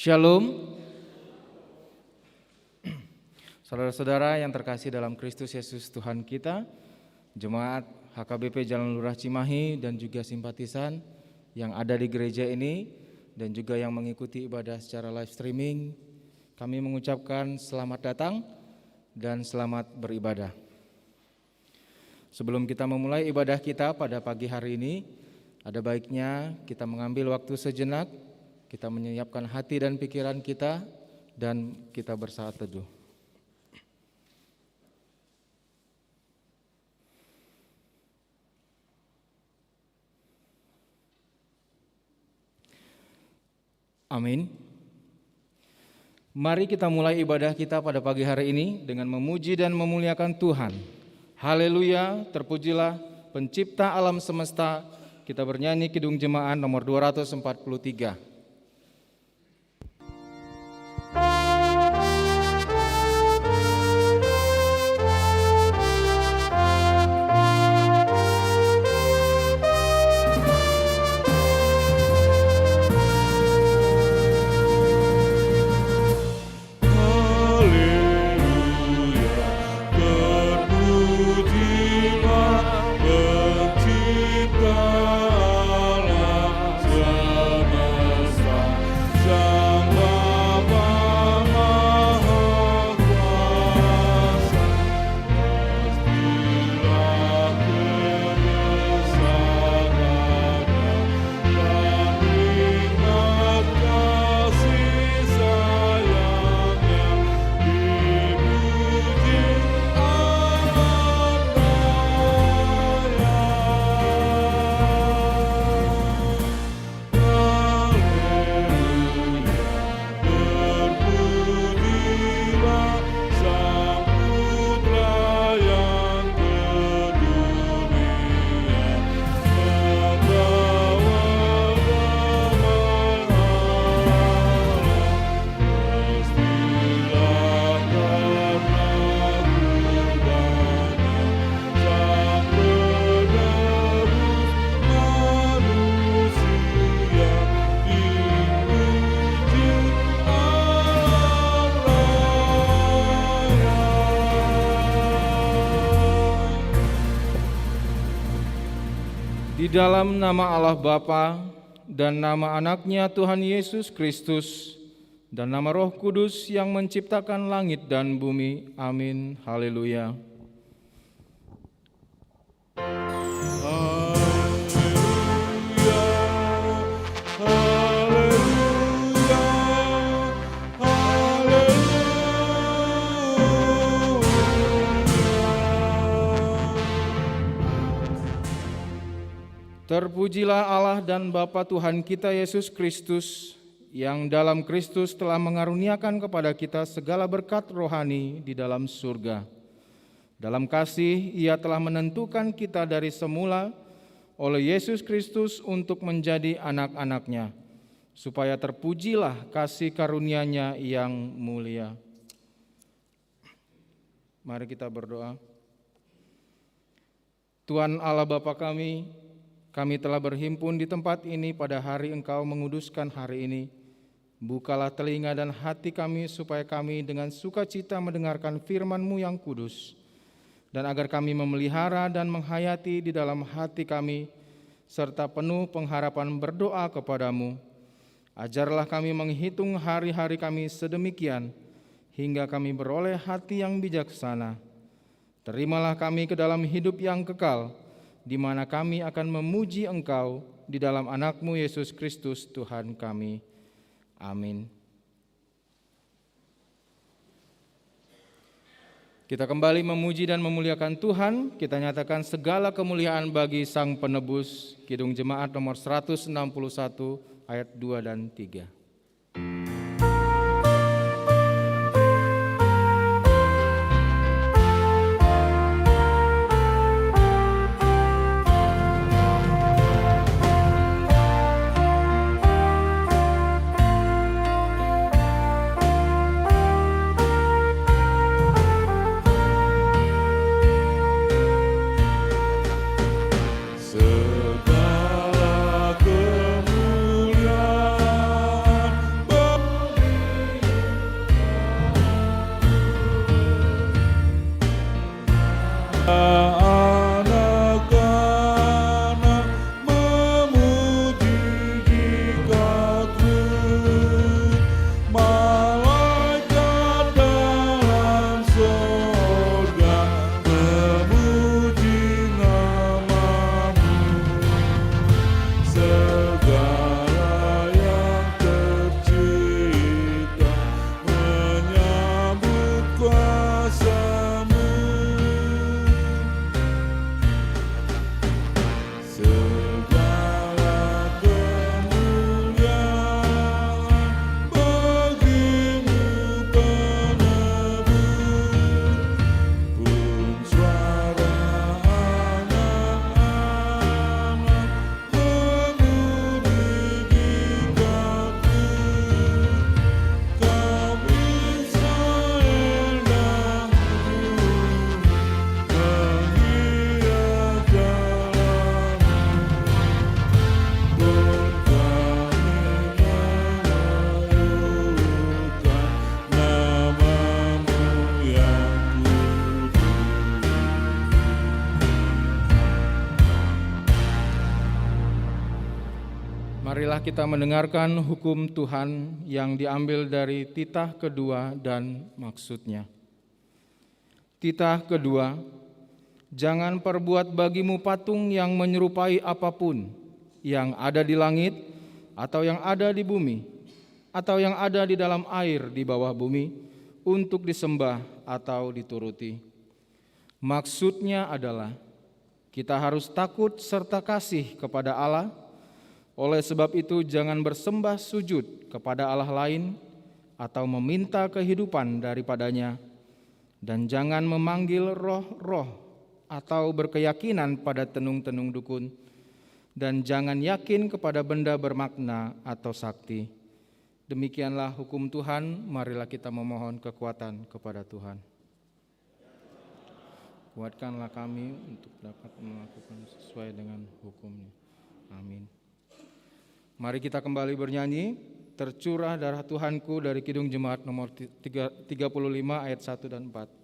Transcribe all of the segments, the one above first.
Shalom. Saudara-saudara yang terkasih dalam Kristus Yesus Tuhan kita, Jemaat HKBP Jalan Lurah Cimahi dan juga simpatisan yang ada di gereja ini dan juga yang mengikuti ibadah secara live streaming, kami mengucapkan selamat datang dan selamat beribadah. Sebelum kita memulai ibadah kita pada pagi hari ini, ada baiknya kita mengambil waktu sejenak, kita menyiapkan hati dan pikiran kita, dan kita bersaat teduh. Amin. Mari kita mulai ibadah kita pada pagi hari ini dengan memuji dan memuliakan Tuhan. Haleluya, terpujilah pencipta alam semesta. Kita bernyanyi Kidung Jemaat nomor 243. Di dalam nama Allah Bapa dan nama anaknya Tuhan Yesus Kristus dan nama Roh Kudus yang menciptakan langit dan bumi. Amin. Haleluya. Terpujilah Allah dan Bapa Tuhan kita Yesus Kristus, yang dalam Kristus telah mengaruniakan kepada kita segala berkat rohani di dalam surga. Dalam kasih Ia telah menentukan kita dari semula oleh Yesus Kristus untuk menjadi anak-anak-Nya, supaya terpujilah kasih karunia-Nya yang mulia. Mari kita berdoa. Tuhan Allah Bapa kami telah berhimpun di tempat ini pada hari Engkau menguduskan hari ini. Bukalah telinga dan hati kami supaya kami dengan sukacita mendengarkan firman-Mu yang kudus, dan agar kami memelihara dan menghayati di dalam hati kami, serta penuh pengharapan berdoa kepadamu. Ajarlah kami menghitung hari-hari kami sedemikian, hingga kami beroleh hati yang bijaksana. Terimalah kami ke dalam hidup yang kekal, di mana kami akan memuji Engkau di dalam anak-Mu Yesus Kristus Tuhan kami. Amin. Kita kembali memuji dan memuliakan Tuhan. Kita nyatakan segala kemuliaan bagi Sang Penebus. Kidung Jemaat nomor 161 ayat 2 dan 3. Segala kemuliaan Marilah kita mendengarkan hukum Tuhan yang diambil dari titah kedua dan maksudnya. Titah kedua, jangan perbuat bagimu patung yang menyerupai apapun yang ada di langit atau yang ada di bumi atau yang ada di dalam air di bawah bumi untuk disembah atau dituruti. Maksudnya adalah kita harus takut serta kasih kepada Allah. Oleh sebab itu jangan bersembah sujud kepada Allah lain atau meminta kehidupan daripadanya, dan jangan memanggil roh-roh atau berkeyakinan pada tenung-tenung dukun, dan jangan yakin kepada benda bermakna atau sakti. Demikianlah hukum Tuhan, marilah kita memohon kekuatan kepada Tuhan. Kuatkanlah kami untuk dapat melakukan sesuai dengan hukum-Nya. Amin. Mari kita kembali bernyanyi, tercurah darah Tuhanku dari Kidung Jemaat nomor 35 ayat 1 dan 4.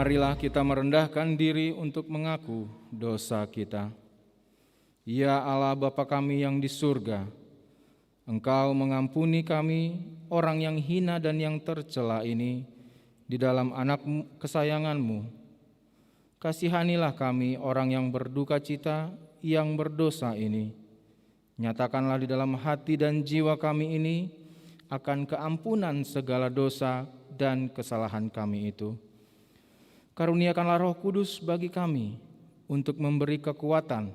Marilah kita merendahkan diri untuk mengaku dosa kita. Ya Allah Bapa kami yang di surga, Engkau mengampuni kami, orang yang hina dan yang tercela ini, di dalam anak kesayangan-Mu. Kasihanilah kami, orang yang berduka cita, yang berdosa ini. Nyatakanlah di dalam hati dan jiwa kami ini akan keampunan segala dosa dan kesalahan kami itu. Karuniakanlah Roh Kudus bagi kami untuk memberi kekuatan,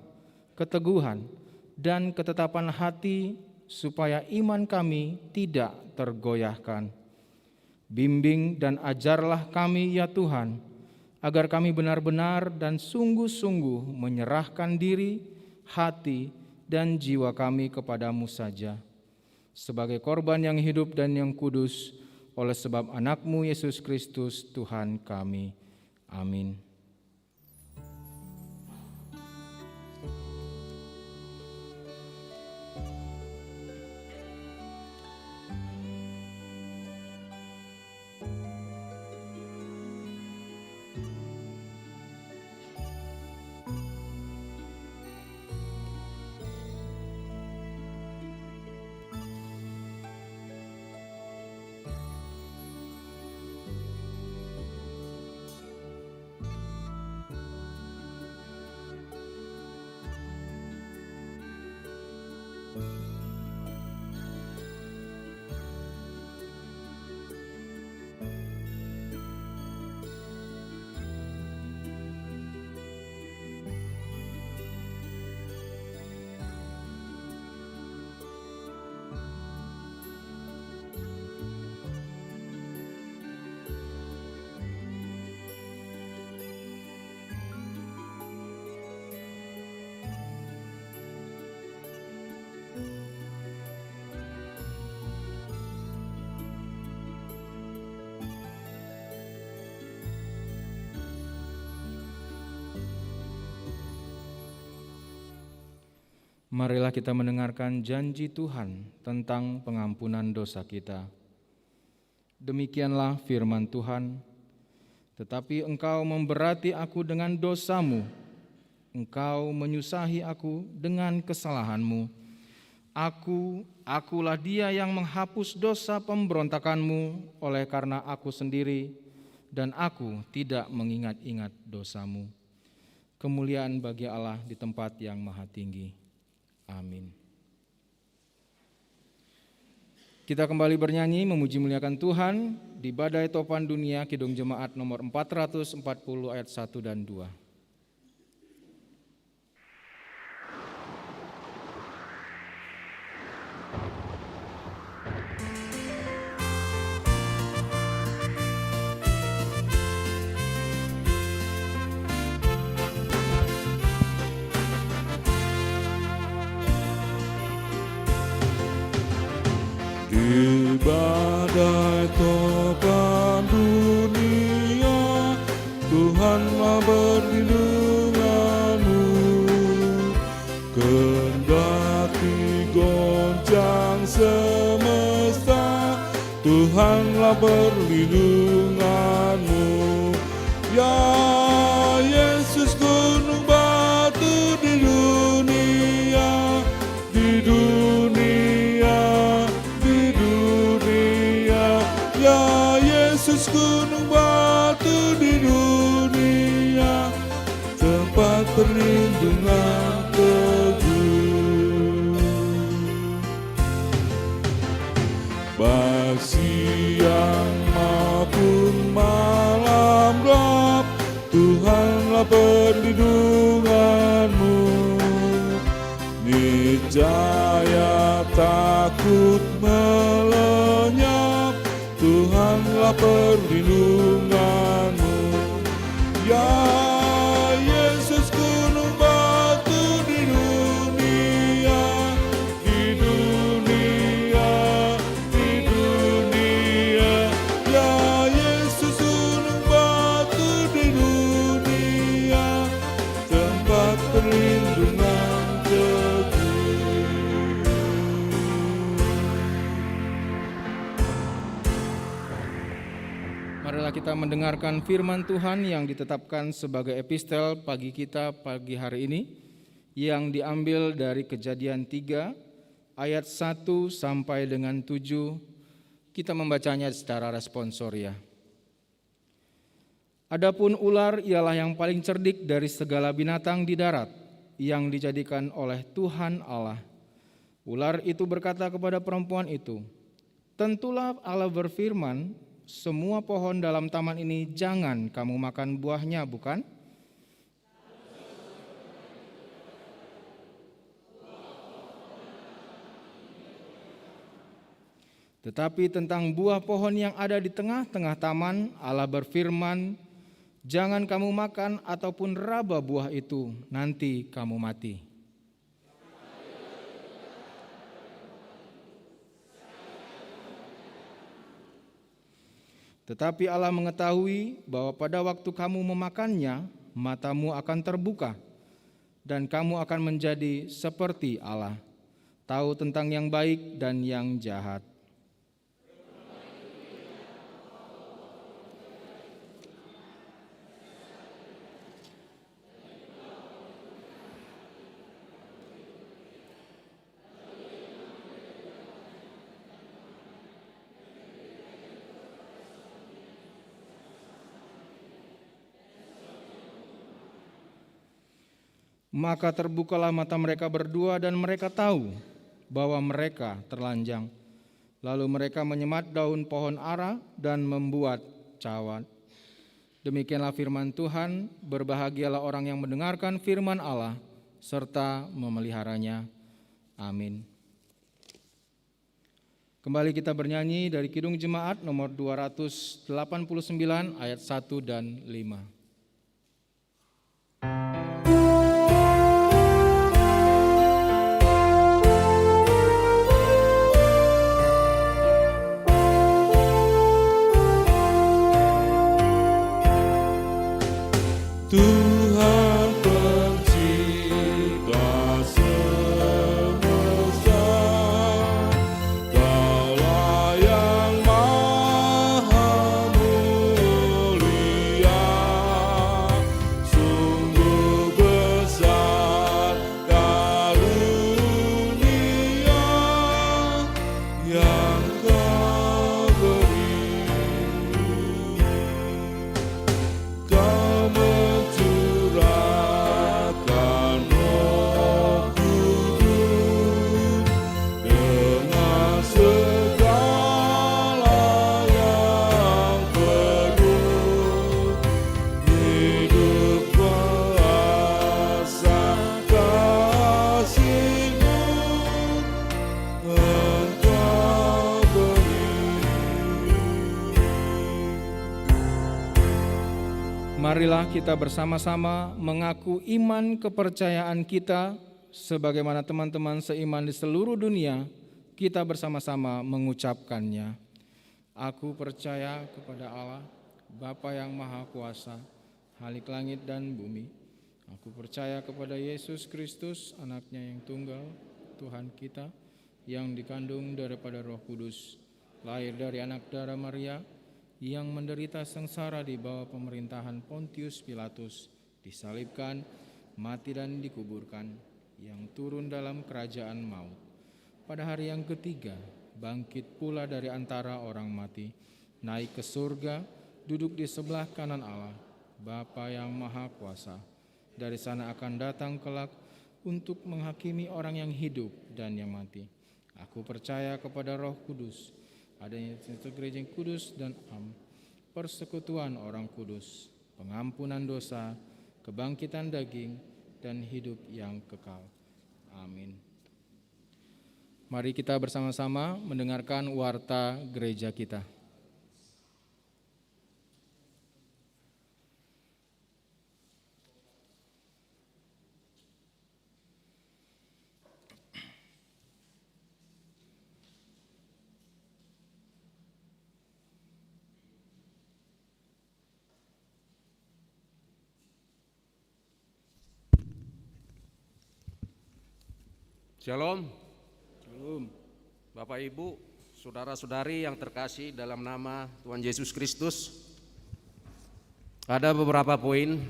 keteguhan, dan ketetapan hati supaya iman kami tidak tergoyahkan. Bimbing dan ajarlah kami ya Tuhan, agar kami benar-benar dan sungguh-sungguh menyerahkan diri, hati, dan jiwa kami kepadamu saja, sebagai korban yang hidup dan yang kudus, oleh sebab anak-Mu Yesus Kristus Tuhan kami. Amin. Marilah kita mendengarkan janji Tuhan tentang pengampunan dosa kita. Demikianlah firman Tuhan, tetapi engkau memberati aku dengan dosamu, engkau menyusahi aku dengan kesalahanmu. Akulah dia yang menghapus dosa pemberontakanmu oleh karena aku sendiri, dan aku tidak mengingat-ingat dosamu. Kemuliaan bagi Allah di tempat yang maha tinggi. Amin. Kita kembali bernyanyi memuji muliakan Tuhan di Badai Topan Dunia Kidung Jemaat nomor 440 ayat 1 dan 2. Di badai topan dunia, Tuhanlah perlindunganmu. Kendati goncang semesta, Tuhanlah perlindunganmu. Ya Yesus, gunung batu di dunia, di dunia, di dunia. Ya Yesus, gunung batu di dunia, tempat perlindungan teguh. Baik siang maupun malam gelap, Tuhanlah perlindunganmu. Niscaya takut melenyap, Tuhanlah perlindunganmu. Ya Yesus, gunung batu di dunia, di dunia, di dunia. Ya Yesus, gunung batu di dunia, tempat perlindungan teguh. Marilah kita mendengarkan firman Tuhan yang ditetapkan sebagai epistel pagi kita pagi hari ini, yang diambil dari Kejadian 3 ayat 1 sampai dengan 7. Kita membacanya secara responsoria. Adapun ular ialah yang paling cerdik dari segala binatang di darat yang dijadikan oleh Tuhan Allah. Ular itu berkata kepada perempuan itu, "Tentulah Allah berfirman, semua pohon dalam taman ini jangan kamu makan buahnya, bukan? Tetapi tentang buah pohon yang ada di tengah-tengah taman, Allah berfirman, jangan kamu makan ataupun raba buah itu, nanti kamu mati." Tetapi Allah mengetahui bahwa pada waktu kamu memakannya, matamu akan terbuka, dan kamu akan menjadi seperti Allah, tahu tentang yang baik dan yang jahat. Maka terbukalah mata mereka berdua dan mereka tahu bahwa mereka terlanjang. Lalu mereka menyemat daun pohon ara dan membuat cawan. Demikianlah firman Tuhan, berbahagialah orang yang mendengarkan firman Allah serta memeliharanya. Amin. Kembali kita bernyanyi dari Kidung Jemaat nomor 289 ayat 1 dan 5. Tuhan pencipta Marilah kita bersama-sama mengaku iman kepercayaan kita sebagaimana teman-teman seiman di seluruh dunia, kita bersama-sama mengucapkannya. Aku percaya kepada Allah, Bapa yang Maha Kuasa, Khalik langit dan bumi. Aku percaya kepada Yesus Kristus, anaknya yang tunggal, Tuhan kita, yang dikandung daripada Roh Kudus, lahir dari anak darah Maria, yang menderita sengsara di bawah pemerintahan Pontius Pilatus, disalibkan, mati dan dikuburkan, yang turun dalam kerajaan maut. Pada hari yang ketiga, bangkit pula dari antara orang mati, naik ke surga, duduk di sebelah kanan Allah, Bapa yang Maha Kuasa. Dari sana akan datang kelak untuk menghakimi orang yang hidup dan yang mati. Aku percaya kepada Roh Kudus, adanya satu gereja yang kudus dan persekutuan orang kudus, pengampunan dosa, kebangkitan daging, dan hidup yang kekal. Amin. Mari kita bersama-sama mendengarkan warta gereja kita. Shalom. Shalom. Bapak Ibu, saudara-saudari yang terkasih dalam nama Tuhan Yesus Kristus. Ada beberapa poin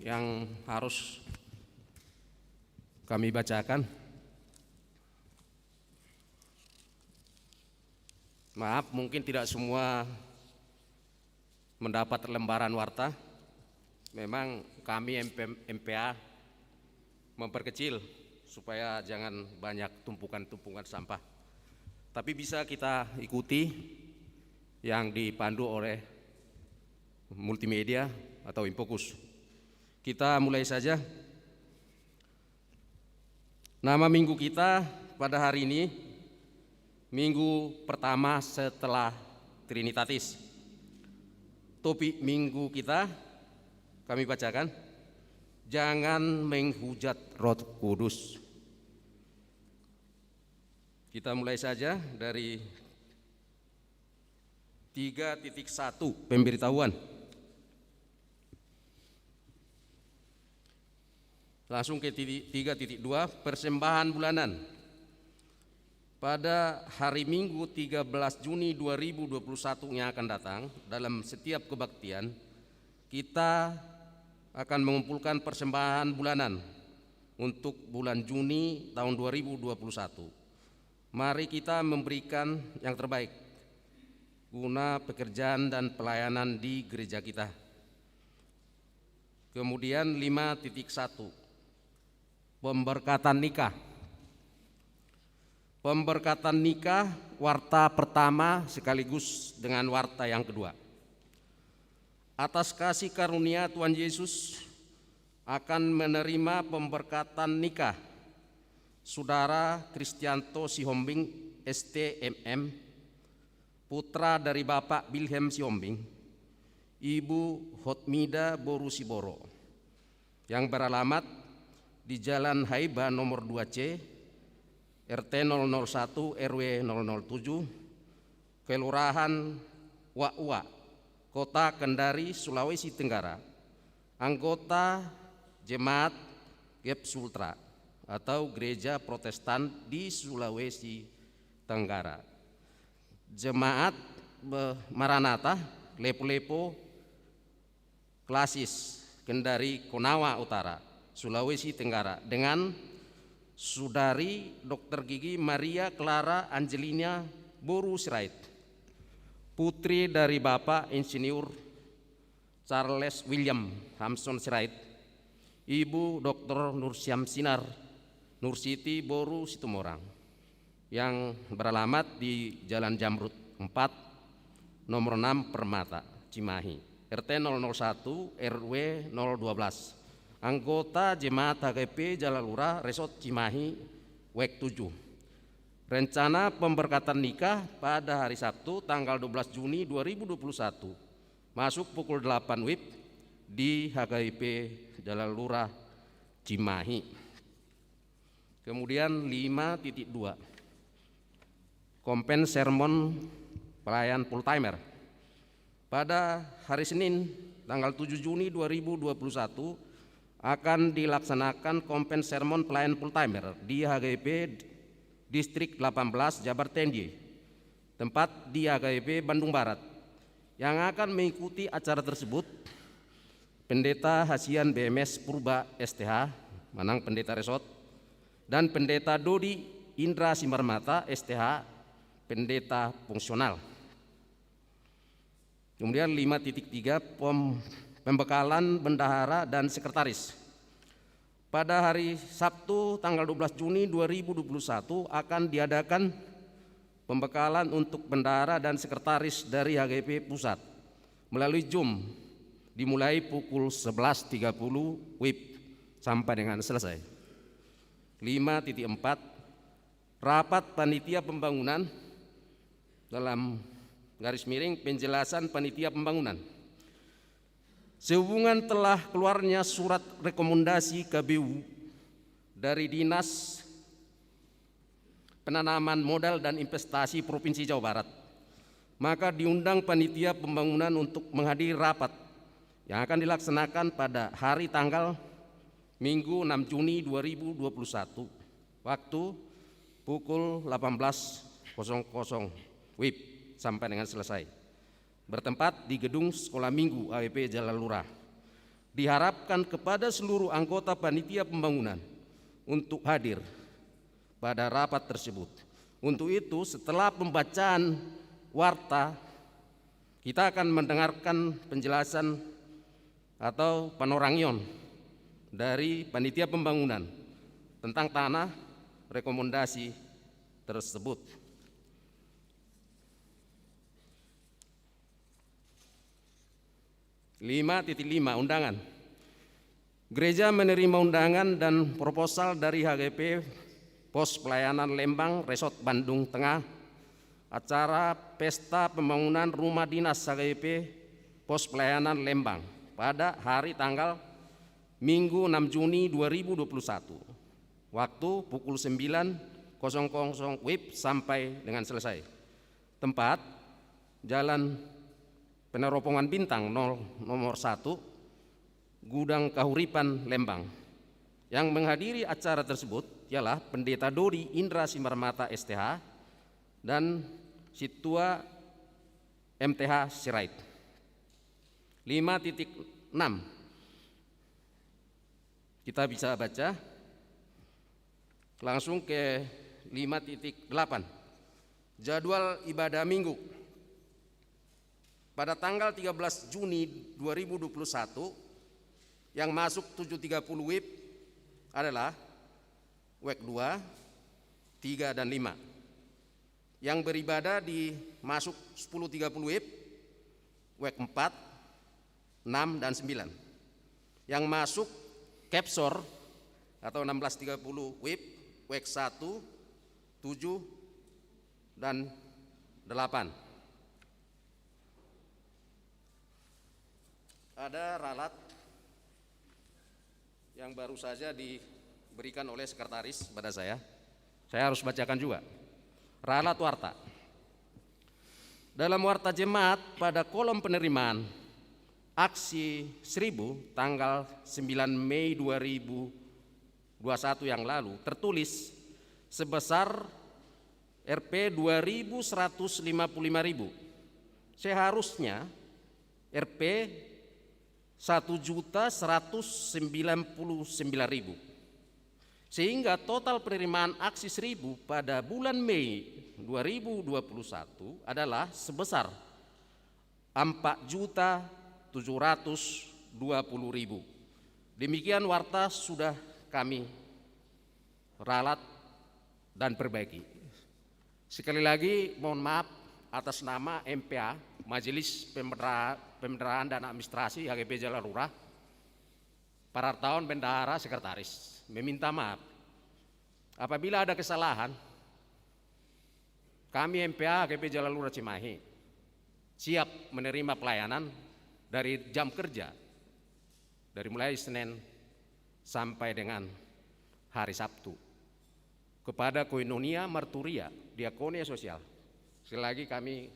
yang harus kami bacakan. Maaf, mungkin tidak semua mendapat lembaran warta. Memang kami MPA memperkecil supaya jangan banyak tumpukan-tumpukan sampah. Tapi bisa kita ikuti yang dipandu oleh multimedia atau Infokus. Kita mulai saja. Nama minggu kita pada hari ini, minggu pertama setelah Trinitatis. Topik minggu kita kami bacakan, jangan menghujat Roh Kudus. Kita mulai saja dari 3.1 pemberitahuan. Langsung ke 3.2 persembahan bulanan. Pada hari Minggu 13 Juni 2021 yang akan datang, dalam setiap kebaktian kita akan mengumpulkan persembahan bulanan untuk bulan Juni tahun 2021. Mari kita memberikan yang terbaik guna pekerjaan dan pelayanan di gereja kita. Kemudian 5.1 pemberkatan nikah. Pemberkatan nikah warta pertama sekaligus dengan warta yang kedua. Atas kasih karunia Tuhan Yesus akan menerima pemberkatan nikah Saudara Kristianto Sihombing STMM, putra dari Bapak Wilhelm Sihombing, Ibu Hotmida Borusiboro, yang beralamat di Jalan Haiba nomor 2C, RT 001 RW 007, Kelurahan Wa'ua, Kota Kendari, Sulawesi Tenggara, anggota Jemaat Gep Sultra atau Gereja Protestan di Sulawesi Tenggara. Jemaat Maranatha Lepo-Lepo Klasis Kendari Konawa Utara, Sulawesi Tenggara, dengan Saudari Dr. Gigi Maria Clara Angelina Boru Sirait, putri dari Bapak Insinyur Charles William Hamson Sirait, Ibu Dr. Nursiam Sinar Nursiti Boru Situmorang, yang beralamat di Jalan Jamrut 4 nomor 6 Permata, Cimahi, RT 001 RW 012, anggota Jemaat HGP Jalalura Resort Cimahi WEK 7. Rencana pemberkatan nikah pada hari Sabtu tanggal 12 Juni 2021 masuk pukul 8 WIB di HKIP Jalan Lurah Cimahi. Kemudian 5.2 Kompen Sermon Pelayan Full Timer. Pada hari Senin tanggal 7 Juni 2021 akan dilaksanakan Kompen Sermon Pelayan Full Timer di HKIP Distrik 18 Jabar Tenje, tempat di HKIP Bandung Barat. Yang akan mengikuti acara tersebut Pendeta Hasian BMS Purba STH, Manang Pendeta Resort, dan Pendeta Dodi Indra Simarmata STH, Pendeta Fungsional. Kemudian 5.3 Pembekalan bendahara dan sekretaris. Pada hari Sabtu tanggal 12 Juni 2021 akan diadakan pembekalan untuk bendahara dan sekretaris dari HKIP Pusat melalui Zoom dimulai pukul 11.30 WIB sampai dengan selesai. 5.4 Rapat panitia pembangunan dalam garis miring penjelasan panitia pembangunan. Sehubungan telah keluarnya surat rekomendasi KBU dari Dinas Penanaman Modal dan Investasi Provinsi Jawa Barat, maka diundang panitia pembangunan untuk menghadiri rapat yang akan dilaksanakan pada hari tanggal Minggu 6 Juni 2021 waktu pukul 18.00 WIB sampai dengan selesai, bertempat di gedung Sekolah Minggu HKIP Jalan Lurah. Diharapkan kepada seluruh anggota panitia pembangunan untuk hadir pada rapat tersebut. Untuk itu, setelah pembacaan warta, kita akan mendengarkan penjelasan atau panorangion dari panitia pembangunan tentang tanah rekomendasi tersebut. 5.5 Undangan. Gereja menerima undangan dan proposal dari HKIP Pos Pelayanan Lembang Resort Bandung Tengah, acara pesta pembangunan rumah dinas HKIP Pos Pelayanan Lembang pada hari tanggal Minggu 6 Juni 2021 waktu pukul 9.00 WIB sampai dengan selesai. Tempat Jalan Peneropongan Bintang nomor 1 Gudang Kahuripan Lembang. Yang menghadiri acara tersebut ialah Pendeta Dodi Indra Simarmata STH dan Situa MTH Sirait. 5.6 kita bisa baca langsung ke 5.8 Jadwal ibadah minggu. Pada tanggal 13 Juni 2021 yang masuk 7.30 WIB adalah WEK 2, 3 dan 5. Yang beribadah di masuk 10.30 WIB WEK 4, 6 dan 9. Yang masuk Kepsor atau 16.30 WIB WEK 1, 7 dan 8. Ada ralat yang baru saja diberikan oleh sekretaris pada saya harus bacakan juga. Ralat warta. Dalam warta jemaat pada kolom penerimaan aksi 1000 tanggal 9 Mei 2021 yang lalu tertulis sebesar Rp 2.155.000. Seharusnya Rp 1.199.000, sehingga total penerimaan aksi 1000 pada bulan Mei 2021 adalah sebesar 4.720.000. Demikian warta sudah kami ralat dan perbaiki. Sekali lagi mohon maaf atas nama MPA Majelis Pemeliharaan dan Administrasi HKIP Jalan Lurah, para wartawan, bendahara, sekretaris, meminta maaf apabila ada kesalahan. Kami MPA HKIP Jalan Lurah Cimahi siap menerima pelayanan dari jam kerja dari mulai Senin sampai dengan hari Sabtu. Kepada Koinonia Marturia Diakonia Sosial, sekali lagi kami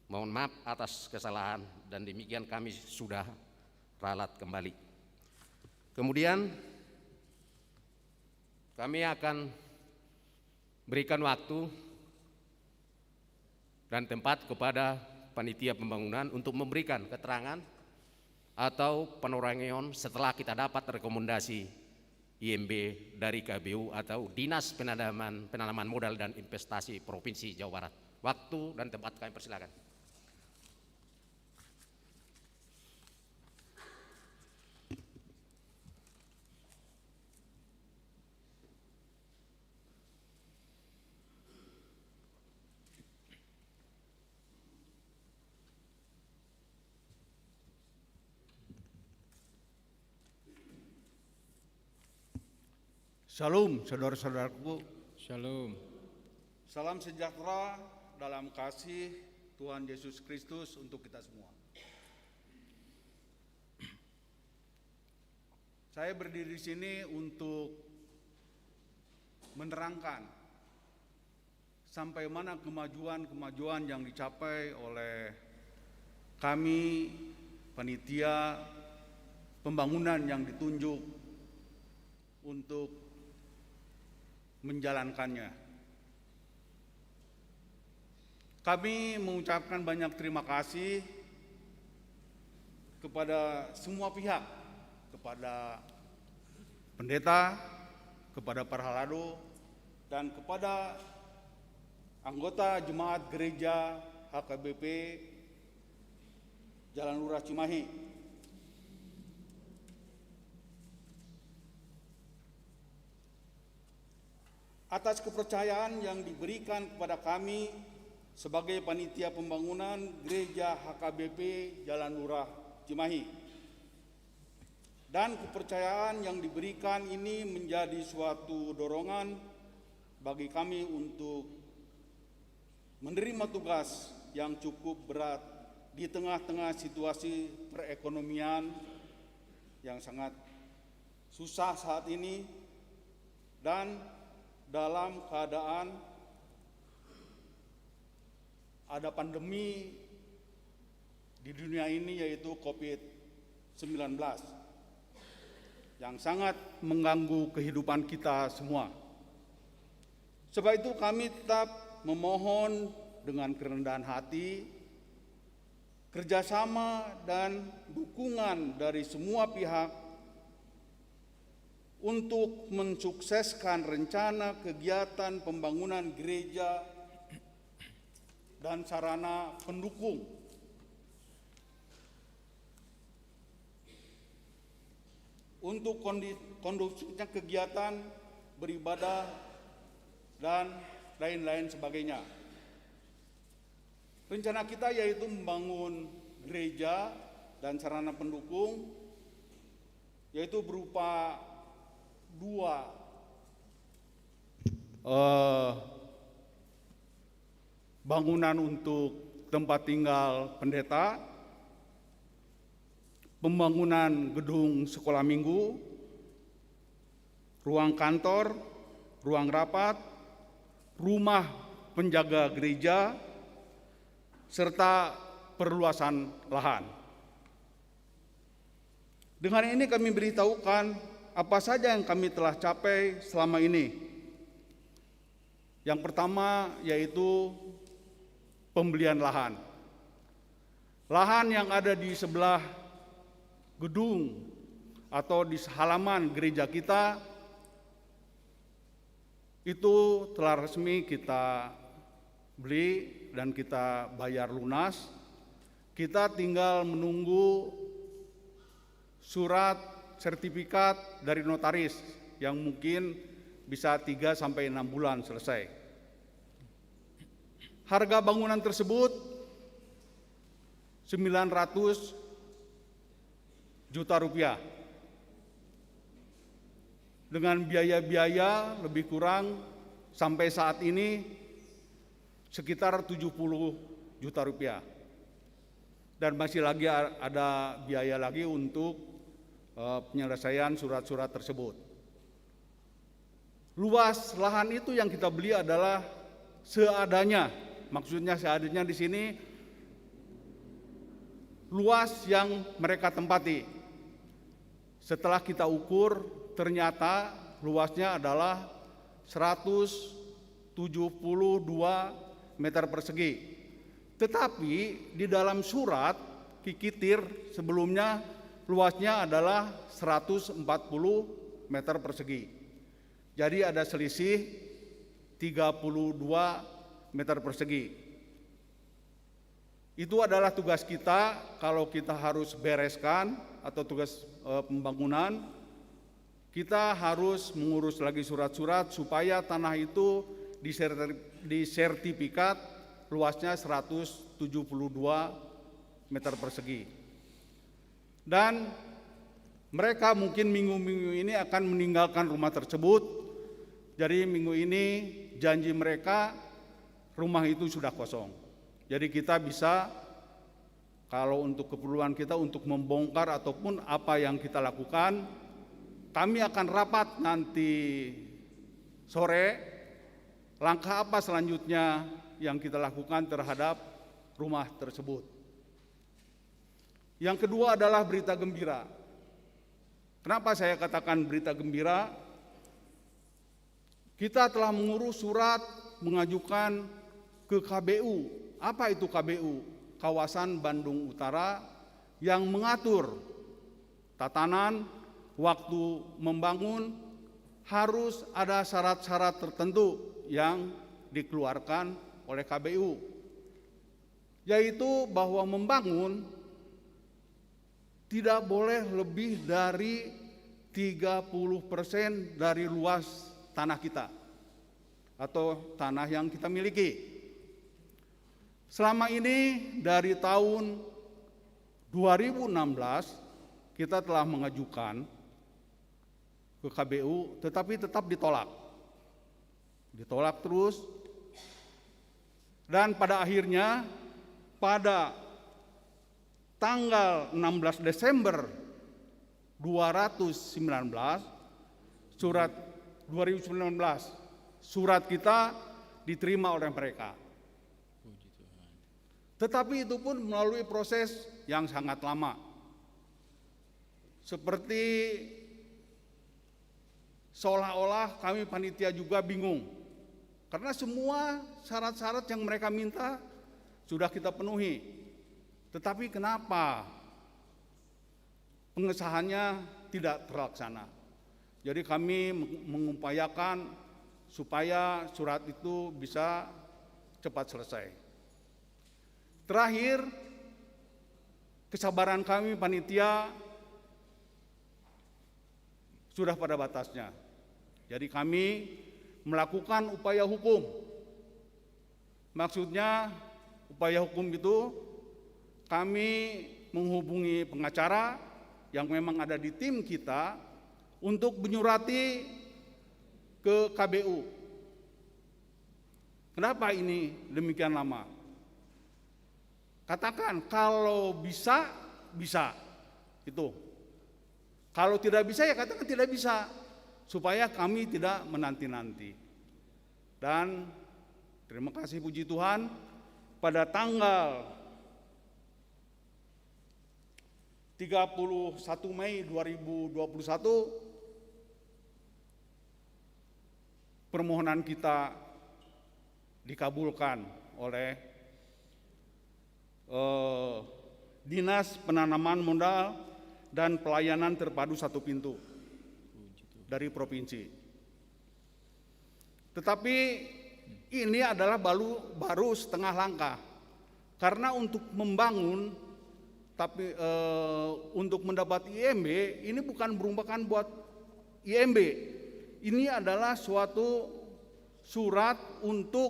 mohon maaf atas kesalahan, dan demikian kami sudah ralat kembali. Kemudian kami akan berikan waktu dan tempat kepada panitia pembangunan untuk memberikan keterangan atau penorangeon setelah kita dapat rekomendasi IMB dari KBU atau Dinas Penanaman Modal dan Investasi Provinsi Jawa Barat. Waktu dan tempat kami persilakan. Shalom saudara-saudaraku. Shalom. Salam sejahtera dalam kasih Tuhan Yesus Kristus untuk kita semua. Saya berdiri di sini untuk menerangkan sampai mana kemajuan yang dicapai oleh kami panitia pembangunan yang ditunjuk untuk menjalankannya. Kami mengucapkan banyak terima kasih kepada semua pihak, kepada pendeta, kepada parhalado, dan kepada anggota jemaat gereja HKBP Jalan Lurah Cimahi. Atas kepercayaan yang diberikan kepada kami sebagai panitia pembangunan gereja HKBP Jalan Lurah Cimahi. Dan kepercayaan yang diberikan ini menjadi suatu dorongan bagi kami untuk menerima tugas yang cukup berat di tengah-tengah situasi perekonomian yang sangat susah saat ini, dan dalam keadaan ada pandemi di dunia ini, yaitu COVID-19 yang sangat mengganggu kehidupan kita semua. Sebab itu kami tetap memohon dengan kerendahan hati kerjasama dan dukungan dari semua pihak untuk mensukseskan rencana kegiatan pembangunan gereja dan sarana pendukung. Untuk kondusifnya kegiatan beribadah dan lain-lain sebagainya. Rencana kita yaitu membangun gereja dan sarana pendukung, yaitu berupa dua bangunan untuk tempat tinggal pendeta, pembangunan gedung sekolah minggu, ruang kantor, ruang rapat, rumah penjaga gereja, serta perluasan lahan. Dengan ini kami beritahukan apa saja yang kami telah capai selama ini. Yang pertama yaitu pembelian lahan. Lahan yang ada di sebelah gedung atau di halaman gereja kita itu telah resmi kita beli dan kita bayar lunas. Kita tinggal menunggu surat sertifikat dari notaris yang mungkin bisa 3 sampai 6 bulan selesai. Harga bangunan tersebut 900 juta rupiah. Dengan biaya-biaya lebih kurang sampai saat ini sekitar 70 juta rupiah. Dan masih lagi ada biaya lagi untuk penyelesaian surat-surat tersebut. Luas lahan itu yang kita beli adalah seadanya. Maksudnya seadanya di sini luas yang mereka tempati. Setelah kita ukur, ternyata luasnya adalah 172 meter persegi. Tetapi di dalam surat Kikitir sebelumnya luasnya adalah 140 meter persegi. Jadi ada selisih 32 meter persegi. Itu adalah tugas kita kalau kita harus bereskan atau tugas pembangunan. Kita harus mengurus lagi surat-surat supaya tanah itu disertifikat luasnya 172 meter persegi. Dan mereka mungkin minggu-minggu ini akan meninggalkan rumah tersebut. Jadi minggu ini janji mereka rumah itu sudah kosong. Jadi kita bisa, kalau untuk keperluan kita untuk membongkar ataupun apa yang kita lakukan, kami akan rapat nanti sore, langkah apa selanjutnya yang kita lakukan terhadap rumah tersebut. Yang kedua adalah berita gembira. Kenapa saya katakan berita gembira? Kita telah mengurus surat mengajukan ke KBU. Apa itu KBU? Kawasan Bandung Utara, yang mengatur tatanan, waktu membangun, harus ada syarat-syarat tertentu yang dikeluarkan oleh KBU, yaitu bahwa membangun tidak boleh lebih dari 30% dari luas tanah kita atau tanah yang kita miliki. Selama ini dari tahun 2016 kita telah mengajukan ke KBU, tetapi tetap ditolak. Ditolak terus. Dan pada akhirnya pada tanggal 16 Desember 2019 surat kita diterima oleh mereka. Tetapi itu pun melalui proses yang sangat lama. Seperti seolah-olah kami panitia juga bingung. Karena semua syarat-syarat yang mereka minta sudah kita penuhi. Tetapi kenapa pengesahannya tidak terlaksana? Jadi kami mengupayakan supaya surat itu bisa cepat selesai. Terakhir, kesabaran kami panitia sudah pada batasnya. Jadi kami melakukan upaya hukum. Maksudnya upaya hukum itu kami menghubungi pengacara yang memang ada di tim kita untuk menyurati ke KBU. Kenapa ini demikian lama? Katakan kalau bisa, bisa. Itu. Kalau tidak bisa ya katakan tidak bisa. Supaya kami tidak menanti-nanti. Dan terima kasih puji Tuhan, pada tanggal 31 Mei 2021 permohonan kita dikabulkan oleh Dinas Penanaman Modal dan Pelayanan Terpadu Satu Pintu dari provinsi. Tetapi ini adalah baru setengah langkah, karena untuk membangun, tapi untuk mendapat IMB ini bukan merupakan buat IMB. Ini adalah suatu surat untuk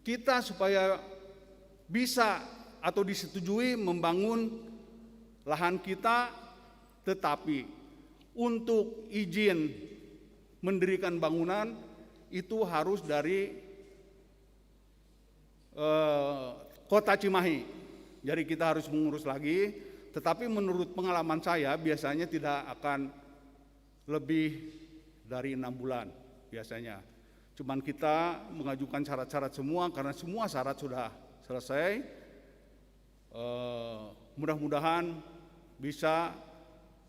kita supaya bisa atau disetujui membangun lahan kita, tetapi untuk izin mendirikan bangunan itu harus dari Kota Cimahi. Jadi kita harus mengurus lagi tetapi menurut pengalaman saya biasanya tidak akan lebih dari 6 bulan biasanya. Cuman kita mengajukan syarat-syarat semua karena semua syarat sudah selesai. Mudah-mudahan bisa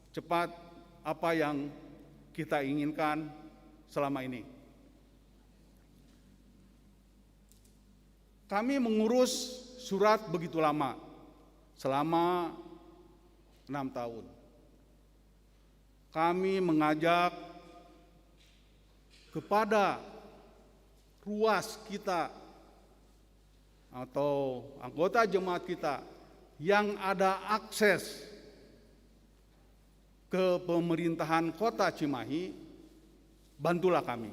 cepat apa yang kita inginkan selama ini. Kami mengurus surat begitu lama, selama 6 tahun. Kami mengajak kepada ruas kita atau anggota jemaat kita yang ada akses ke pemerintahan Kota Cimahi, bantulah kami.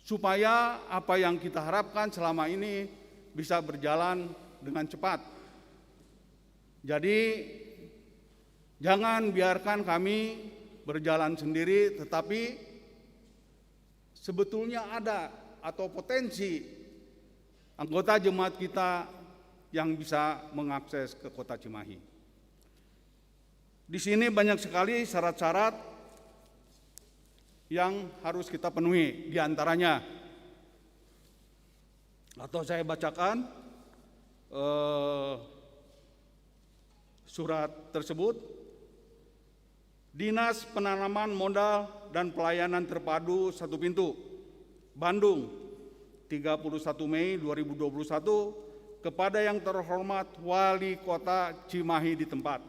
Supaya apa yang kita harapkan selama ini bisa berjalan dengan cepat. Jadi jangan biarkan kami berjalan sendiri, tetapi sebetulnya ada atau potensi anggota jemaat kita yang bisa mengakses ke Kota Cimahi. Di sini banyak sekali syarat-syarat yang harus kita penuhi, di antaranya atau saya bacakan surat tersebut. Dinas Penanaman Modal dan Pelayanan Terpadu Satu Pintu, Bandung, 31 Mei 2021, kepada yang terhormat Wali Kota Cimahi di tempat.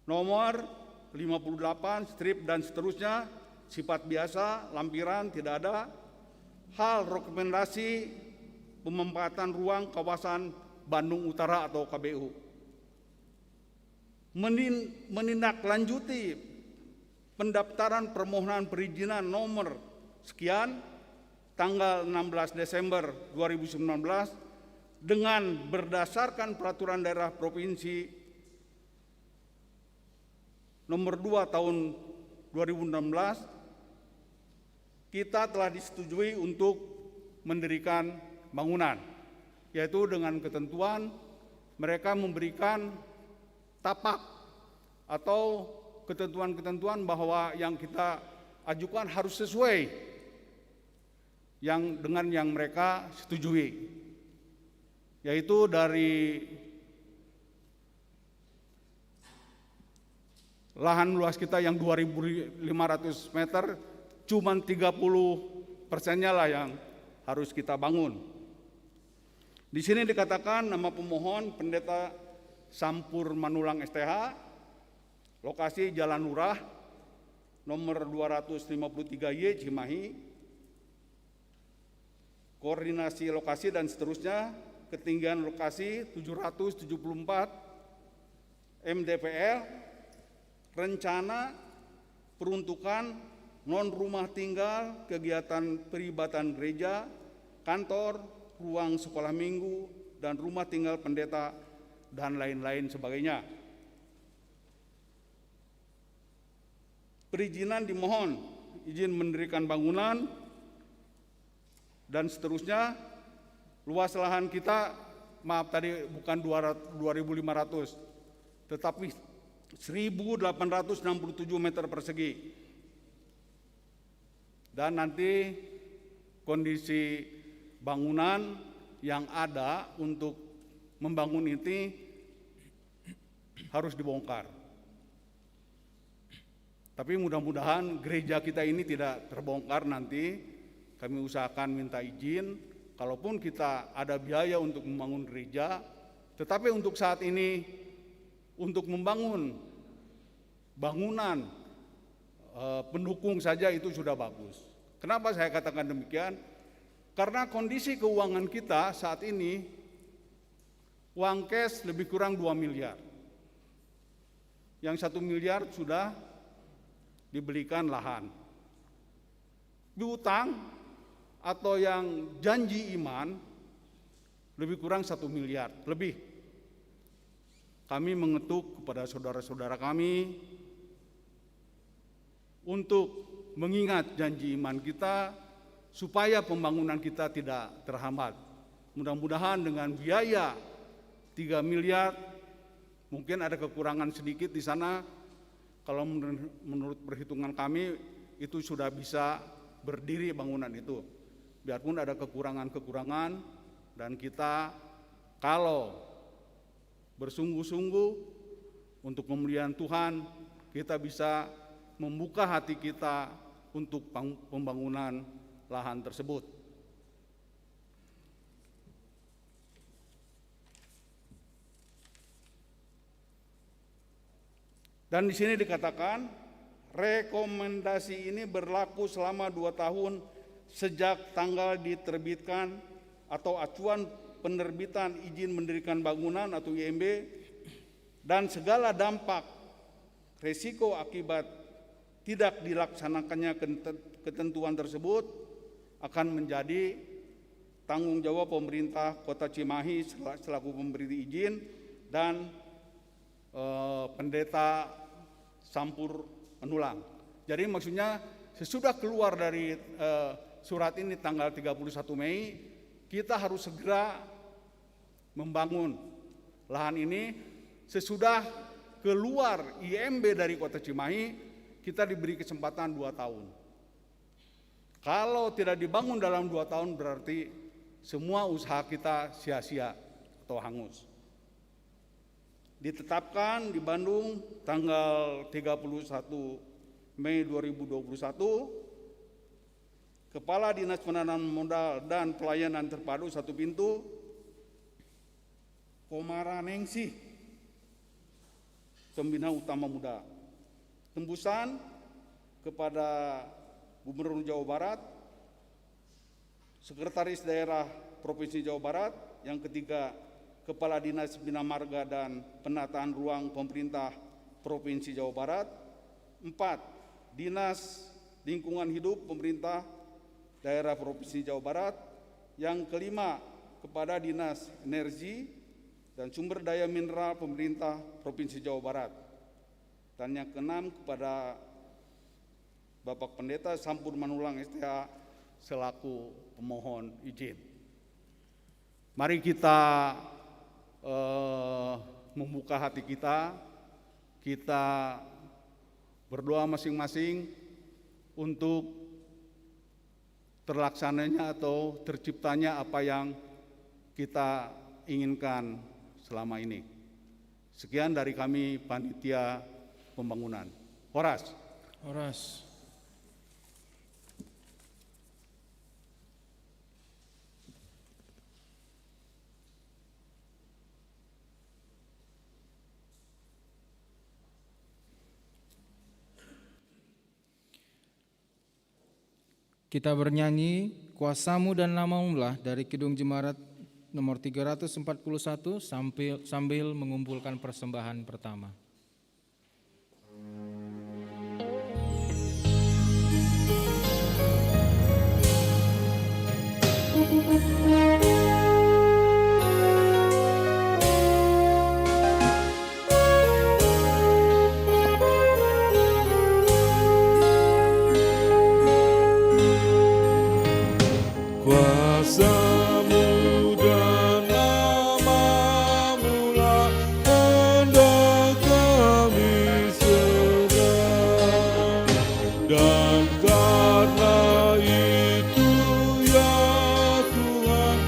Nomor 58, strip dan seterusnya, sifat biasa, lampiran, tidak ada. Hal rekomendasi pemanfaatan ruang kawasan Bandung Utara atau KBU. Menindaklanjuti pendaftaran permohonan perizinan nomor sekian, tanggal 16 Desember 2019, dengan berdasarkan peraturan daerah provinsi nomor 2 tahun 2016, kita telah disetujui untuk mendirikan bangunan, yaitu dengan ketentuan mereka memberikan tapak atau ketentuan-ketentuan bahwa yang kita ajukan harus sesuai dengan yang mereka setujui, yaitu dari lahan luas kita yang 2.500 meter, cuma 30%-nya lah yang harus kita bangun. Di sini dikatakan nama pemohon Pendeta Sampur Manulang STH, lokasi Jalan Lurah, nomor 253Y Cimahi, koordinasi lokasi dan seterusnya, ketinggian lokasi 774 mdpl, rencana peruntukan non rumah tinggal, kegiatan peribadatan gereja, kantor, ruang sekolah minggu, dan rumah tinggal pendeta, dan lain-lain sebagainya. Perizinan dimohon, izin mendirikan bangunan, dan seterusnya. Luas lahan kita, maaf tadi bukan 2.500, tetapi 1.867 meter persegi. Dan nanti kondisi bangunan yang ada untuk membangun ini harus dibongkar. Tapi mudah-mudahan gereja kita ini tidak terbongkar nanti. Kami usahakan minta izin, kalaupun kita ada biaya untuk membangun gereja, tetapi untuk saat ini untuk membangun bangunan pendukung saja itu sudah bagus. Kenapa saya katakan demikian? Karena kondisi keuangan kita saat ini, uang cash lebih kurang 2 miliar. Yang 1 miliar sudah dibelikan lahan. Diutang atau yang janji iman lebih kurang 1 miliar lebih. Kami mengetuk kepada saudara-saudara kami untuk mengingat janji iman kita supaya pembangunan kita tidak terhambat. Mudah-mudahan dengan biaya 3 miliar, mungkin ada kekurangan sedikit di sana. Kalau menurut perhitungan kami itu sudah bisa berdiri bangunan itu. Biarpun ada kekurangan-kekurangan, dan kita kalau bersungguh-sungguh untuk kemuliaan Tuhan, kita bisa membuka hati kita untuk pembangunan lahan tersebut. Dan di sini dikatakan rekomendasi ini berlaku selama 2 tahun sejak tanggal diterbitkan atau acuan penerbitan izin mendirikan bangunan atau IMB, dan segala dampak risiko akibat tidak dilaksanakannya ketentuan tersebut akan menjadi tanggung jawab pemerintah Kota Cimahi selaku pemberi izin dan pendeta Sampur Menulang. Jadi maksudnya sesudah keluar dari surat ini tanggal 31 Mei, kita harus segera membangun lahan ini. Sesudah keluar IMB dari Kota Cimahi, kita diberi kesempatan 2 tahun. Kalau tidak dibangun dalam 2 tahun, berarti semua usaha kita sia-sia atau hangus. Ditetapkan di Bandung tanggal 31 Mei 2021, Kepala Dinas Penanaman Modal dan Pelayanan Terpadu 1 Pintu, Komara Ningsih, Pembina Utama Muda. Tembusan kepada Gubernur Jawa Barat, Sekretaris Daerah Provinsi Jawa Barat. Yang ketiga, Kepala Dinas Bina Marga dan Penataan Ruang Pemerintah Provinsi Jawa Barat. 4. Dinas Lingkungan Hidup Pemerintah Daerah Provinsi Jawa Barat. Yang kelima, kepada Dinas Energi dan Sumber Daya Mineral Pemerintah Provinsi Jawa Barat. Dan yang keenam, kepada Bapak Pendeta Sampur Menulang STH selaku pemohon izin. Mari kita membuka hati kita berdoa masing-masing untuk terlaksananya atau terciptanya apa yang kita inginkan selama ini. Sekian dari kami panitia pembangunan. Horas. Horas. Kita bernyanyi Kuasamu dan Namamu-lah dari Kidung Jemaat nomor 341 sambil mengumpulkan persembahan pertama. Kuasamu dan Namamu-lah hendak kami serah, dan karena itu ya Tuhan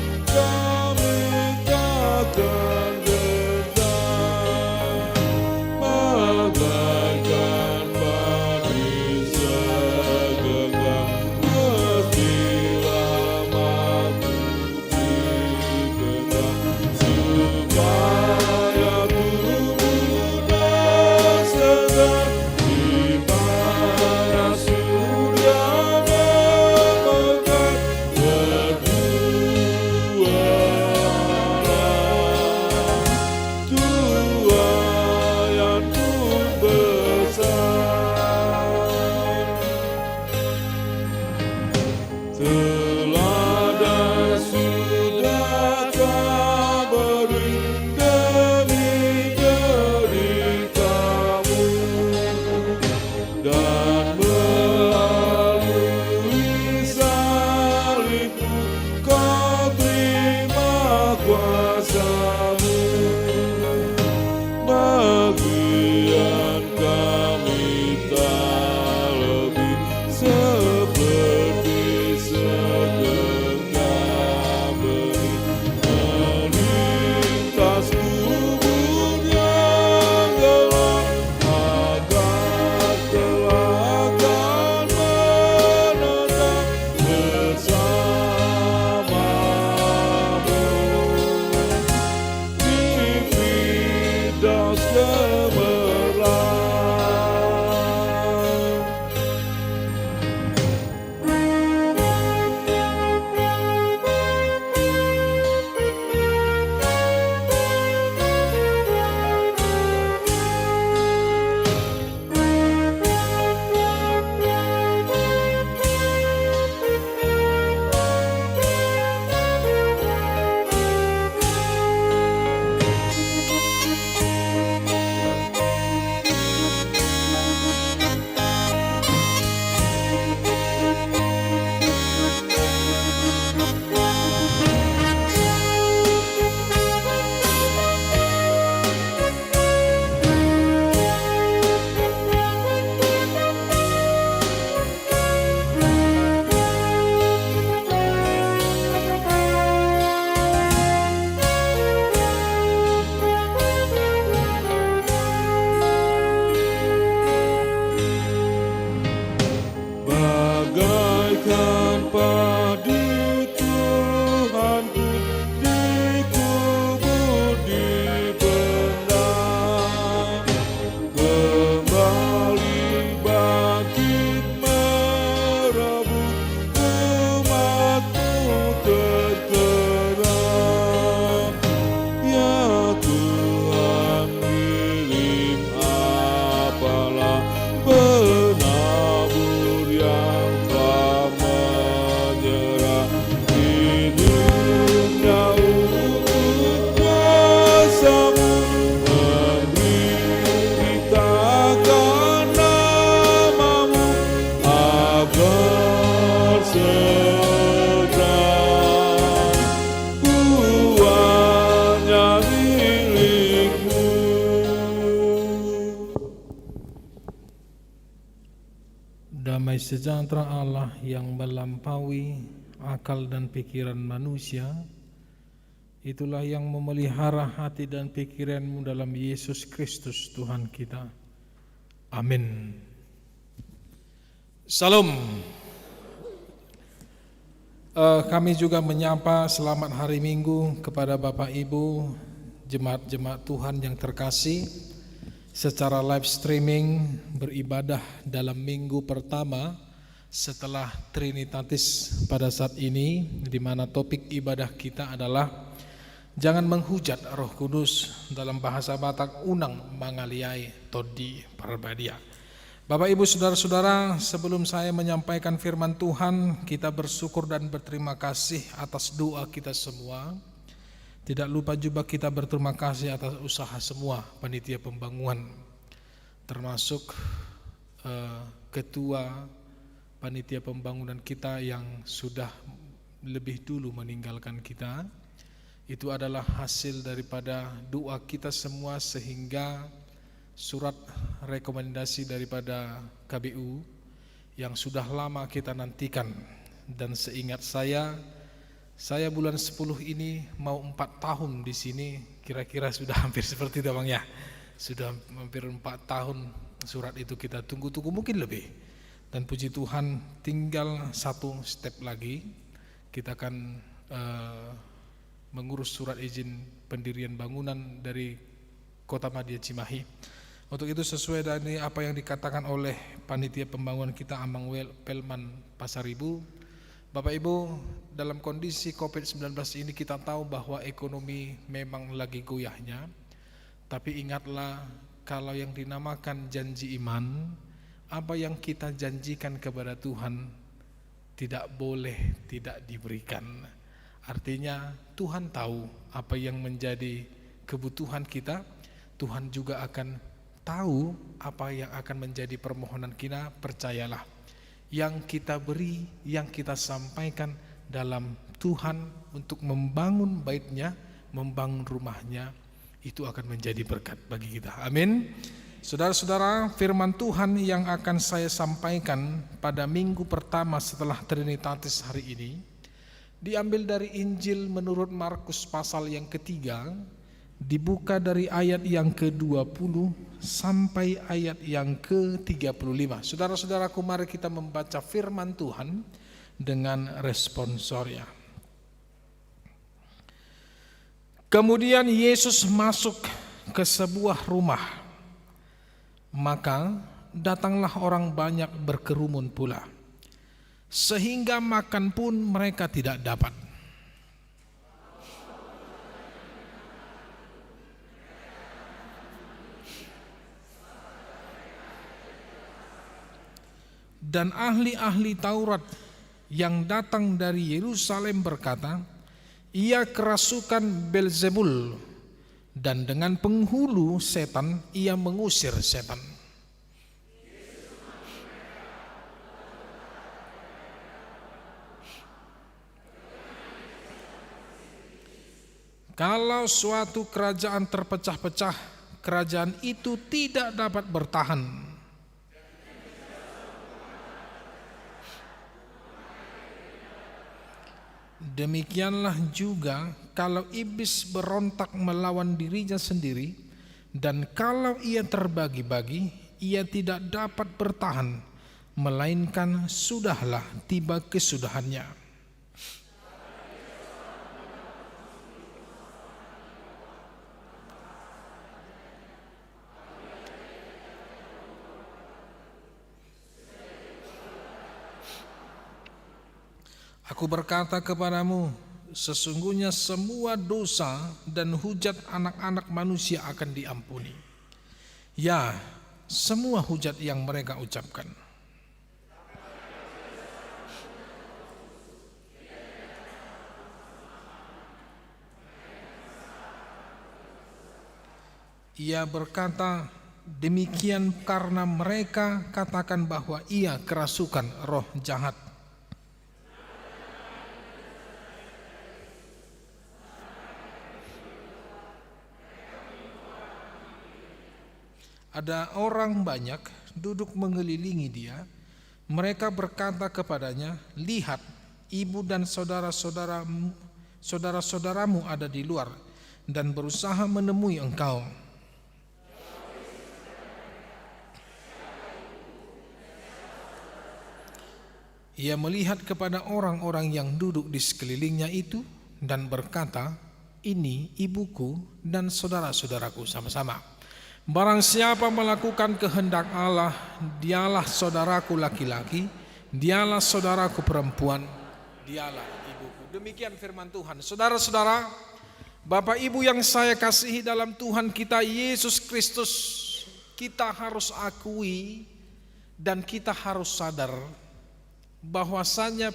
Damai sejahtera Allah yang melampaui akal dan pikiran manusia, itulah yang memelihara hati dan pikiranmu dalam Yesus Kristus Tuhan kita. Amin. Salam. Kami juga menyapa selamat hari Minggu kepada Bapak Ibu jemaat-jemaat Tuhan yang terkasih secara live streaming beribadah dalam minggu pertama setelah Trinitatis pada saat ini, di mana topik ibadah kita adalah jangan menghujat Roh Kudus, dalam bahasa Batak unang mangaliai todi parbadia. Bapak Ibu saudara-saudara, sebelum saya menyampaikan firman Tuhan, kita bersyukur dan berterima kasih atas doa kita semua. Tidak lupa juga kita berterima kasih atas usaha semua panitia pembangunan, termasuk ketua panitia pembangunan kita yang sudah lebih dulu meninggalkan kita. Itu adalah hasil daripada doa kita semua, sehingga surat rekomendasi daripada KBU yang sudah lama kita nantikan. Dan seingat saya bulan 10 ini mau 4 tahun di sini, kira-kira sudah hampir seperti itu Bang ya. Sudah hampir 4 tahun surat itu kita tunggu-tunggu, mungkin lebih. Dan puji Tuhan tinggal 1 step lagi, kita akan mengurus surat izin pendirian bangunan dari Kota Madia Cimahi. Untuk itu sesuai dengan apa yang dikatakan oleh panitia pembangunan kita Amang Pelman Pasaribu, Bapak Ibu, dalam kondisi COVID-19 ini kita tahu bahwa ekonomi memang lagi goyahnya. Tapi ingatlah, kalau yang dinamakan janji iman, apa yang kita janjikan kepada Tuhan tidak boleh tidak diberikan. Artinya Tuhan tahu apa yang menjadi kebutuhan kita, Tuhan juga akan tahu apa yang akan menjadi permohonan kita. Percayalah, yang kita beri, yang kita sampaikan dalam Tuhan untuk membangun baitnya, membangun rumahnya, itu akan menjadi berkat bagi kita. Amin. Saudara-saudara, firman Tuhan yang akan saya sampaikan pada minggu pertama setelah Trinitatis hari ini diambil dari Injil menurut Markus pasal yang ketiga, dibuka dari ayat yang ke-20 sampai ayat yang ke-35. Saudara-saudaraku, mari kita membaca firman Tuhan dengan responsoria. Kemudian Yesus masuk ke sebuah rumah, maka datanglah orang banyak berkerumun pula, sehingga makan pun mereka tidak dapat. Dan ahli-ahli Taurat yang datang dari Yerusalem berkata, ia kerasukan Belzebul, dan dengan penghulu setan ia mengusir setan. Kalau suatu kerajaan terpecah-pecah, kerajaan itu tidak dapat bertahan. Demikianlah juga kalau iblis berontak melawan dirinya sendiri, dan kalau ia terbagi-bagi, ia tidak dapat bertahan, melainkan sudahlah tiba kesudahannya. Aku berkata kepadamu, sesungguhnya semua dosa dan hujat anak-anak manusia akan diampuni. Ya, semua hujat yang mereka ucapkan. Ia berkata, demikian karena mereka katakan bahwa ia kerasukan roh jahat. Ada orang banyak duduk mengelilingi dia, Mereka berkata kepadanya, "Lihat, ibu dan saudara-saudaramu ada di luar dan berusaha menemui engkau." Ia melihat kepada orang-orang yang duduk di sekelilingnya itu dan berkata, "Ini ibuku dan saudara-saudaraku sama-sama. Barang siapa melakukan kehendak Allah, dialah saudaraku laki-laki, dialah saudaraku perempuan, dialah ibuku." Demikian firman Tuhan. Saudara-saudara, Bapak Ibu yang saya kasihi dalam Tuhan kita Yesus Kristus, kita harus akui dan kita harus sadar bahwasanya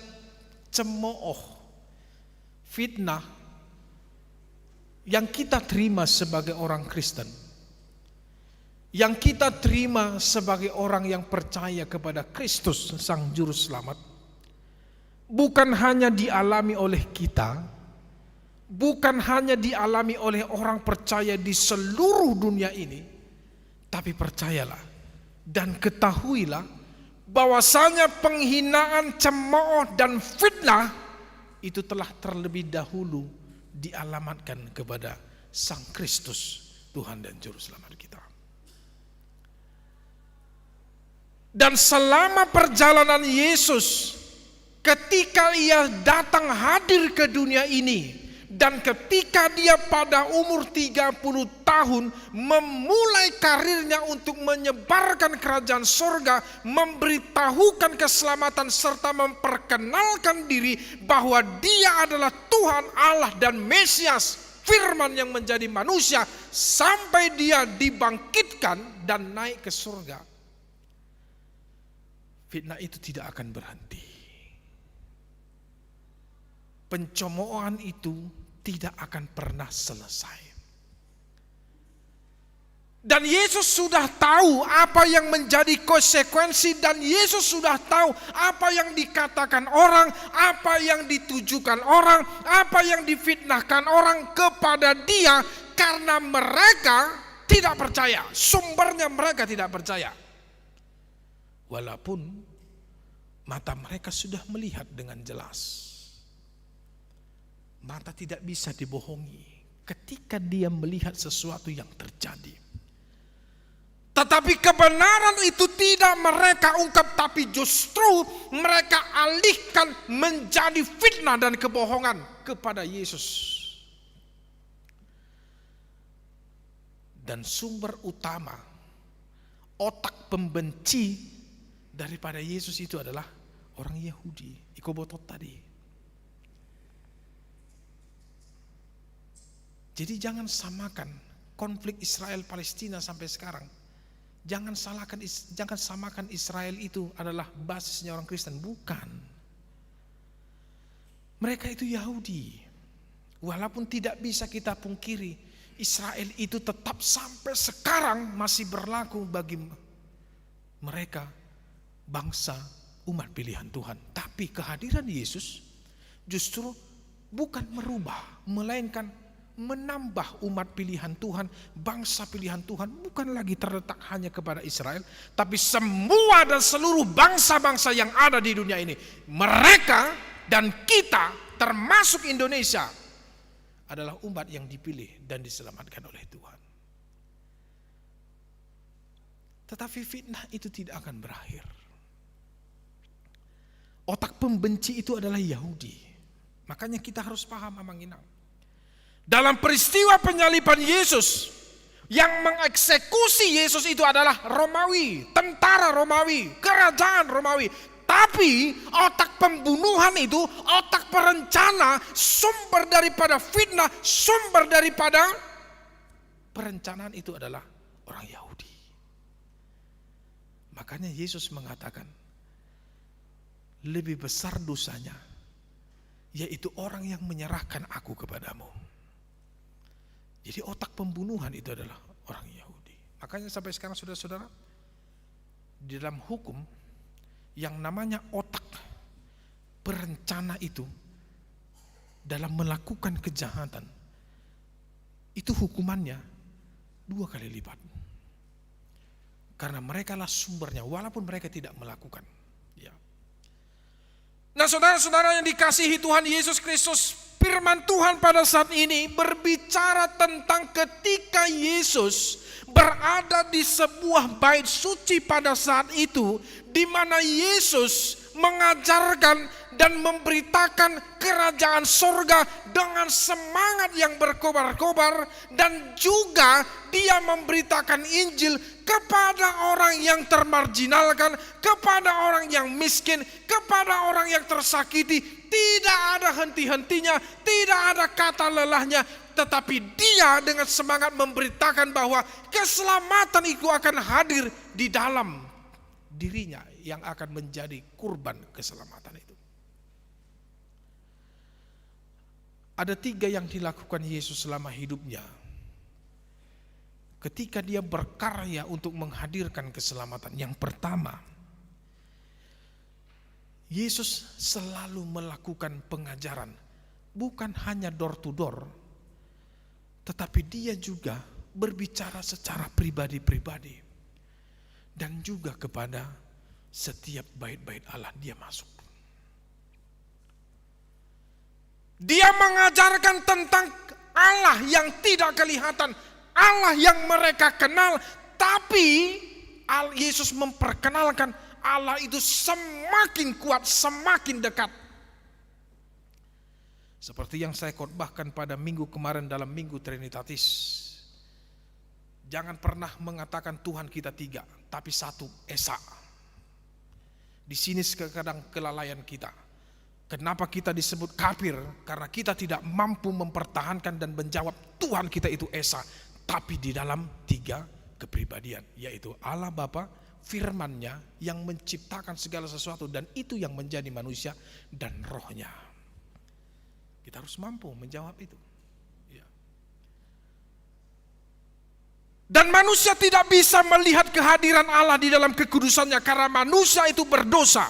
cemooh, fitnah yang kita terima sebagai orang Kristen, yang kita terima sebagai orang yang percaya kepada Kristus Sang Juru Selamat, bukan hanya dialami oleh kita, bukan hanya dialami oleh orang percaya di seluruh dunia ini, tapi percayalah dan ketahuilah bahwasanya penghinaan, cemooh dan fitnah itu telah terlebih dahulu dialamatkan kepada Sang Kristus, Tuhan dan Juru Selamat kita. Dan selama perjalanan Yesus, ketika Ia datang hadir ke dunia ini, dan ketika Dia pada umur 30 tahun memulai karirnya untuk menyebarkan kerajaan surga, memberitahukan keselamatan serta memperkenalkan diri bahwa Dia adalah Tuhan Allah dan Mesias, Firman yang menjadi manusia, sampai Dia dibangkitkan dan naik ke surga. Fitnah itu tidak akan berhenti. Pencemoohan itu tidak akan pernah selesai. Dan Yesus sudah tahu apa yang menjadi konsekuensi, dan Yesus sudah tahu apa yang dikatakan orang, apa yang ditujukan orang, apa yang difitnahkan orang kepada Dia, karena mereka tidak percaya. Sumbernya mereka tidak percaya. Walaupun mata mereka sudah melihat dengan jelas. Mata tidak bisa dibohongi ketika dia melihat sesuatu yang terjadi. Tetapi kebenaran itu tidak mereka ungkap, tapi justru mereka alihkan menjadi fitnah dan kebohongan kepada Yesus. Dan sumber utama, otak pembenci daripada Yesus itu adalah orang Yahudi, Ikobotot tadi. Jadi jangan samakan konflik Israel Palestina sampai sekarang. Jangan samakan Israel itu adalah basisnya orang Kristen, bukan. Mereka itu Yahudi. Walaupun tidak bisa kita pungkiri, Israel itu tetap sampai sekarang masih berlaku bagi mereka, bangsa umat pilihan Tuhan. Tapi kehadiran Yesus justru bukan merubah, melainkan menambah umat pilihan Tuhan, bangsa pilihan Tuhan, bukan lagi terletak hanya kepada Israel, tapi semua dan seluruh bangsa-bangsa yang ada di dunia ini. Mereka dan kita, termasuk Indonesia, adalah umat yang dipilih dan diselamatkan oleh Tuhan. Tetapi fitnah itu tidak akan berakhir. Otak pembenci itu adalah Yahudi. Makanya kita harus paham, Amang Inang. Dalam peristiwa penyaliban Yesus, yang mengeksekusi Yesus itu adalah Romawi, tentara Romawi, kerajaan Romawi. Tapi otak pembunuhan itu, otak perencana, sumber daripada fitnah, sumber daripada perencanaan itu adalah orang Yahudi. Makanya Yesus mengatakan, lebih besar dosanya, yaitu orang yang menyerahkan aku kepadamu. Jadi otak pembunuhan itu adalah orang Yahudi. Makanya sampai sekarang saudara-saudara, di dalam hukum yang namanya otak perencana itu dalam melakukan kejahatan, itu hukumannya 2 kali lipat. Karena mereka lah sumbernya, walaupun mereka tidak melakukan. Ya. Nah, saudara-saudara yang dikasihi Tuhan Yesus Kristus, firman Tuhan pada saat ini berbicara tentang ketika Yesus berada di sebuah bait suci pada saat itu, di mana Yesus mengajarkan dan memberitakan kerajaan sorga dengan semangat yang berkobar-kobar, dan juga dia memberitakan Injil kepada orang yang termarginalkan, kepada orang yang miskin, kepada orang yang tersakiti. Tidak ada henti-hentinya, tidak ada kata lelahnya, tetapi dia dengan semangat memberitakan bahwa keselamatan itu akan hadir di dalam dirinya yang akan menjadi kurban keselamatan itu. Ada 3 yang dilakukan Yesus selama hidupnya. Ketika dia berkarya untuk menghadirkan keselamatan. Yang pertama, Yesus selalu melakukan pengajaran. Bukan hanya door to door, tetapi dia juga berbicara secara pribadi-pribadi. Dan juga kepada setiap bait-bait Allah dia masuk. Dia mengajarkan tentang Allah yang tidak kelihatan, Allah yang mereka kenal, tapi Yesus memperkenalkan Allah itu semakin kuat, semakin dekat. Seperti yang saya khotbahkan pada minggu kemarin dalam Minggu Trinitatis. Jangan pernah mengatakan Tuhan kita 3, tapi 1, Esa. Di sini kadang kelalaian kita. Kenapa kita disebut kafir? Karena kita tidak mampu mempertahankan dan menjawab Tuhan kita itu Esa, tapi di dalam 3 kepribadian, yaitu Allah Bapa, firman-Nya yang menciptakan segala sesuatu, dan itu yang menjadi manusia, dan Roh-Nya. Kita harus mampu menjawab itu. Ya. Dan manusia tidak bisa melihat kehadiran Allah di dalam kekudusannya karena manusia itu berdosa.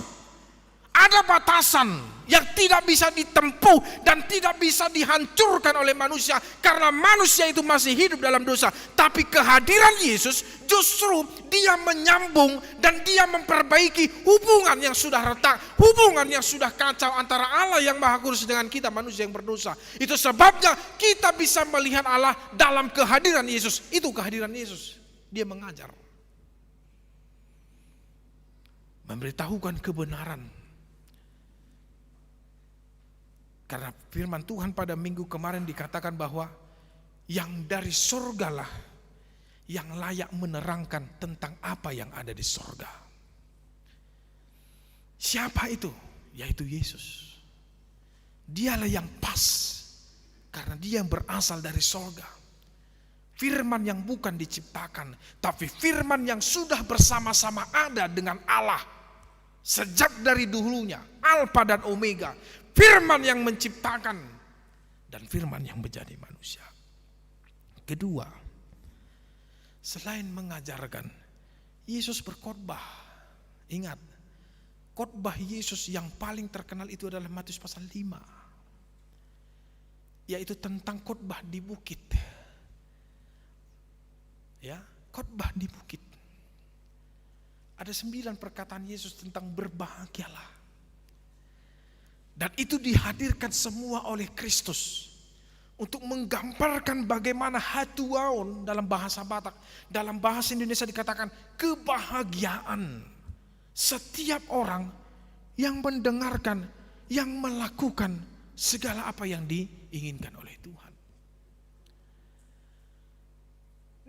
Ada batasan yang tidak bisa ditempuh dan tidak bisa dihancurkan oleh manusia karena manusia itu masih hidup dalam dosa. Tapi kehadiran Yesus justru dia menyambung dan dia memperbaiki hubungan yang sudah retak, hubungan yang sudah kacau antara Allah yang Maha Kudus dengan kita manusia yang berdosa. Itu sebabnya kita bisa melihat Allah dalam kehadiran Yesus. Itu kehadiran Yesus. Dia mengajar, memberitahukan kebenaran. Karena firman Tuhan pada minggu kemarin dikatakan bahwa yang dari sorgalah yang layak menerangkan tentang apa yang ada di sorga. Siapa itu? Yaitu Yesus. Dialah yang pas, karena dia yang berasal dari sorga. Firman yang bukan diciptakan, tapi firman yang sudah bersama-sama ada dengan Allah sejak dari dahulunya, Alfa dan Omega. Firman yang menciptakan dan firman yang menjadi manusia. Kedua, selain mengajarkan, Yesus berkhotbah. Ingat, khotbah Yesus yang paling terkenal itu adalah Matius pasal 5. Yaitu tentang khotbah di bukit. Ya, khotbah di bukit. Ada 9 perkataan Yesus tentang berbahagialah. Dan itu dihadirkan semua oleh Kristus untuk menggambarkan bagaimana hatuaun dalam bahasa Batak, dalam bahasa Indonesia dikatakan kebahagiaan setiap orang yang mendengarkan, yang melakukan segala apa yang diinginkan oleh Tuhan.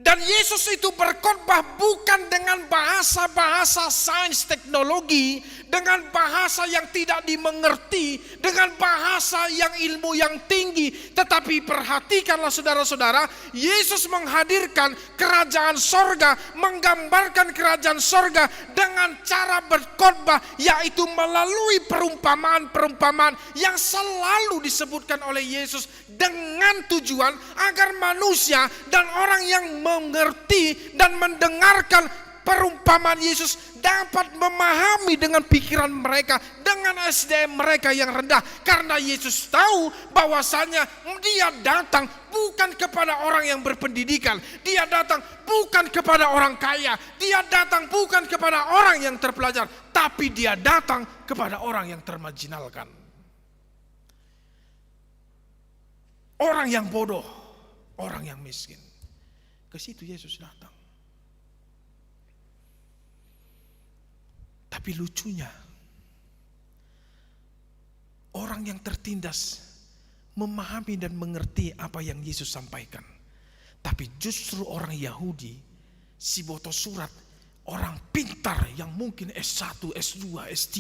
Dan Yesus itu berkhotbah bukan dengan bahasa-bahasa sains teknologi, dengan bahasa yang tidak dimengerti, dengan bahasa yang ilmu yang tinggi. Tetapi perhatikanlah saudara-saudara, Yesus menghadirkan kerajaan sorga, menggambarkan kerajaan sorga dengan cara berkhotbah, yaitu melalui perumpamaan-perumpamaan yang selalu disebutkan oleh Yesus dengan tujuan agar manusia dan orang yang mengerti dan mendengarkan perumpamaan Yesus dapat memahami dengan pikiran mereka, dengan SDM mereka yang rendah. Karena Yesus tahu bahwasanya dia datang bukan kepada orang yang berpendidikan, dia datang bukan kepada orang kaya, dia datang bukan kepada orang yang terpelajar, tapi dia datang kepada orang yang termarginalkan, orang yang bodoh, orang yang miskin. Ke situ Yesus datang. Tapi lucunya, orang yang tertindas memahami dan mengerti apa yang Yesus sampaikan. Tapi justru orang Yahudi, si boto surat, orang pintar yang mungkin S1, S2, S3,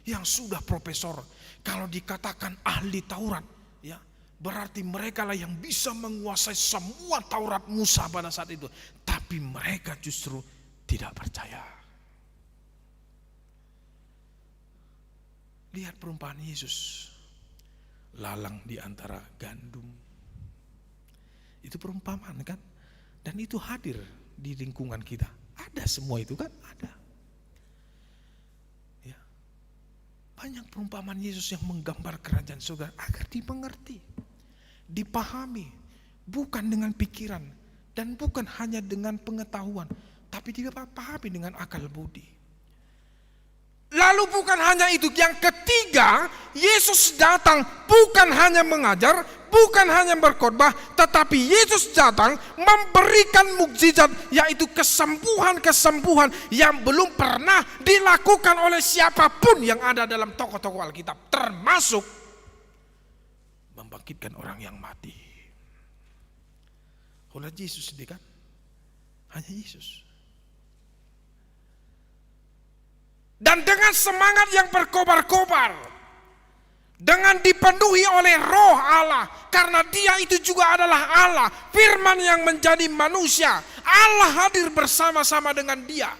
yang sudah profesor, kalau dikatakan ahli Taurat, ya, berarti mereka lah yang bisa menguasai semua Taurat Musa pada saat itu. Tapi mereka justru tidak percaya. Lihat perumpamaan Yesus, lalang di antara gandum. Itu perumpamaan kan? Dan itu hadir di lingkungan kita. Ada semua itu kan? Ada. Ya. Banyak perumpamaan Yesus yang menggambar kerajaan surga agar dimengerti, dipahami, bukan dengan pikiran dan bukan hanya dengan pengetahuan, tapi dipahami dengan akal budi. Lalu bukan hanya itu, yang ketiga, Yesus datang bukan hanya mengajar, bukan hanya berkhotbah, tetapi Yesus datang memberikan mukjizat, yaitu kesembuhan-kesembuhan yang belum pernah dilakukan oleh siapapun yang ada dalam tokoh-tokoh Alkitab, termasuk membangkitkan orang yang mati. Oleh Yesus sendiri kan? Hanya Yesus. Dan dengan semangat yang berkobar-kobar, dengan dipenuhi oleh Roh Allah, karena Dia itu juga adalah Allah, Firman yang menjadi manusia, Allah hadir bersama-sama dengan Dia.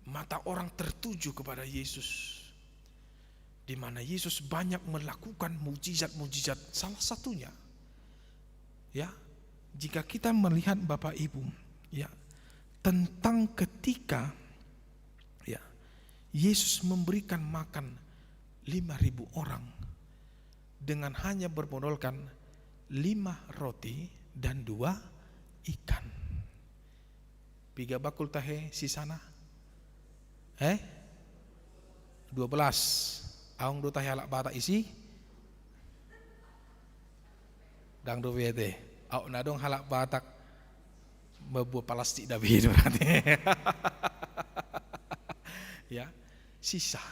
Mata orang tertuju kepada Yesus, di mana Yesus banyak melakukan mujizat-mujizat. Salah satunya, ya, jika kita melihat Bapak Ibu, ya, tentang ketika, ya, Yesus memberikan makan 5.000 orang dengan hanya bermodalkan 5 roti dan 2 ikan. 3 bakul tahe sisana 12. Aung do tahe alak bata isi dang do wete au nadong halak batak membuat plastik David berarti. Ya, sisa.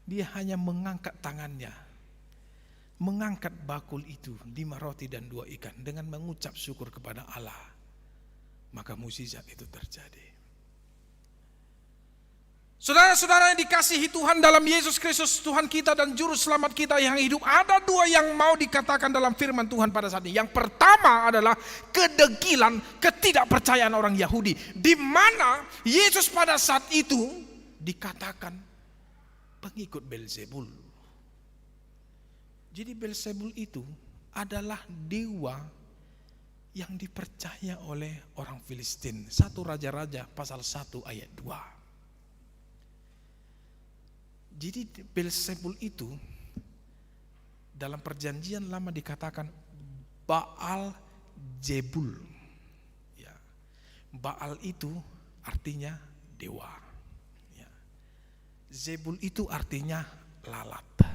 Dia hanya mengangkat tangannya, mengangkat bakul itu, 5 roti dan 2 ikan, dengan mengucap syukur kepada Allah. Maka mukjizat itu terjadi. Saudara-saudara yang dikasihi Tuhan, dalam Yesus Kristus Tuhan kita dan Juru Selamat kita yang hidup, ada 2 yang mau dikatakan dalam firman Tuhan pada saat ini. Yang pertama adalah kedegilan, ketidakpercayaan orang Yahudi, di mana Yesus pada saat itu dikatakan pengikut Beelzebul. Jadi Beelzebul itu adalah dewa yang dipercaya oleh orang Filistin. 1 Raja-Raja pasal 1 ayat 2. Jadi Beelzebul itu dalam perjanjian lama dikatakan Baal Zebul. Ya. Baal itu artinya dewa. Ya. Zebul itu artinya lalat.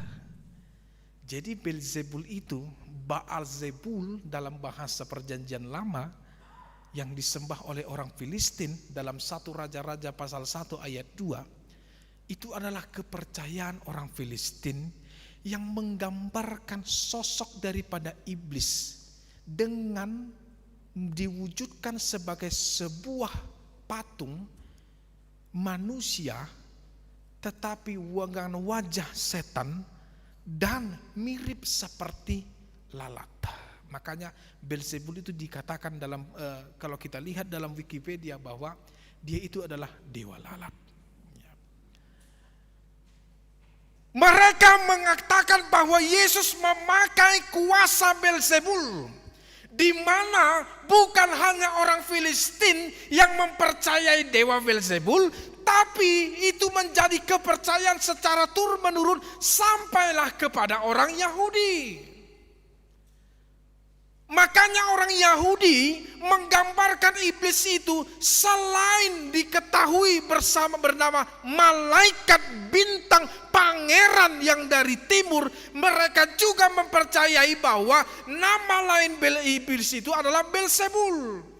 Jadi Beelzebul itu, Baal Zebul dalam bahasa perjanjian lama yang disembah oleh orang Filistin dalam 1 Raja-Raja pasal 1 ayat 2. Itu adalah kepercayaan orang Filistin yang menggambarkan sosok daripada iblis dengan diwujudkan sebagai sebuah patung manusia tetapi dengan wajah setan dan mirip seperti lalat. Makanya Beelzebul itu dikatakan dalam kalau kita lihat dalam Wikipedia bahwa dia itu adalah dewa lalat. Mereka mengatakan bahwa Yesus memakai kuasa Beelzebul di mana bukan hanya orang Filistin yang mempercayai dewa Beelzebul, tapi itu menjadi kepercayaan secara turun-menurun sampailah kepada orang Yahudi. Makanya orang Yahudi menggambarkan iblis itu selain diketahui bernama malaikat bintang pangeran yang dari timur, mereka juga mempercayai bahwa nama lain iblis itu adalah Beelzebul.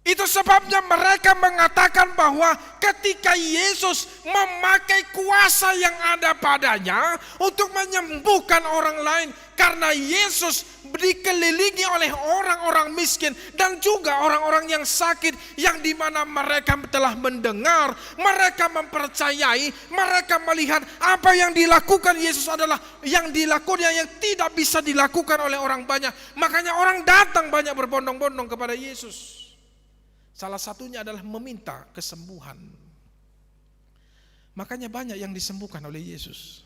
Itu sebabnya mereka mengatakan bahwa ketika Yesus memakai kuasa yang ada padanya untuk menyembuhkan orang lain, karena Yesus dikelilingi oleh orang-orang miskin dan juga orang-orang yang sakit, yang dimana mereka telah mendengar, mereka mempercayai, mereka melihat apa yang dilakukan Yesus adalah yang dilakukan yang tidak bisa dilakukan oleh orang banyak. Makanya orang datang banyak berbondong-bondong kepada Yesus. Salah satunya adalah meminta kesembuhan. Makanya banyak yang disembuhkan oleh Yesus.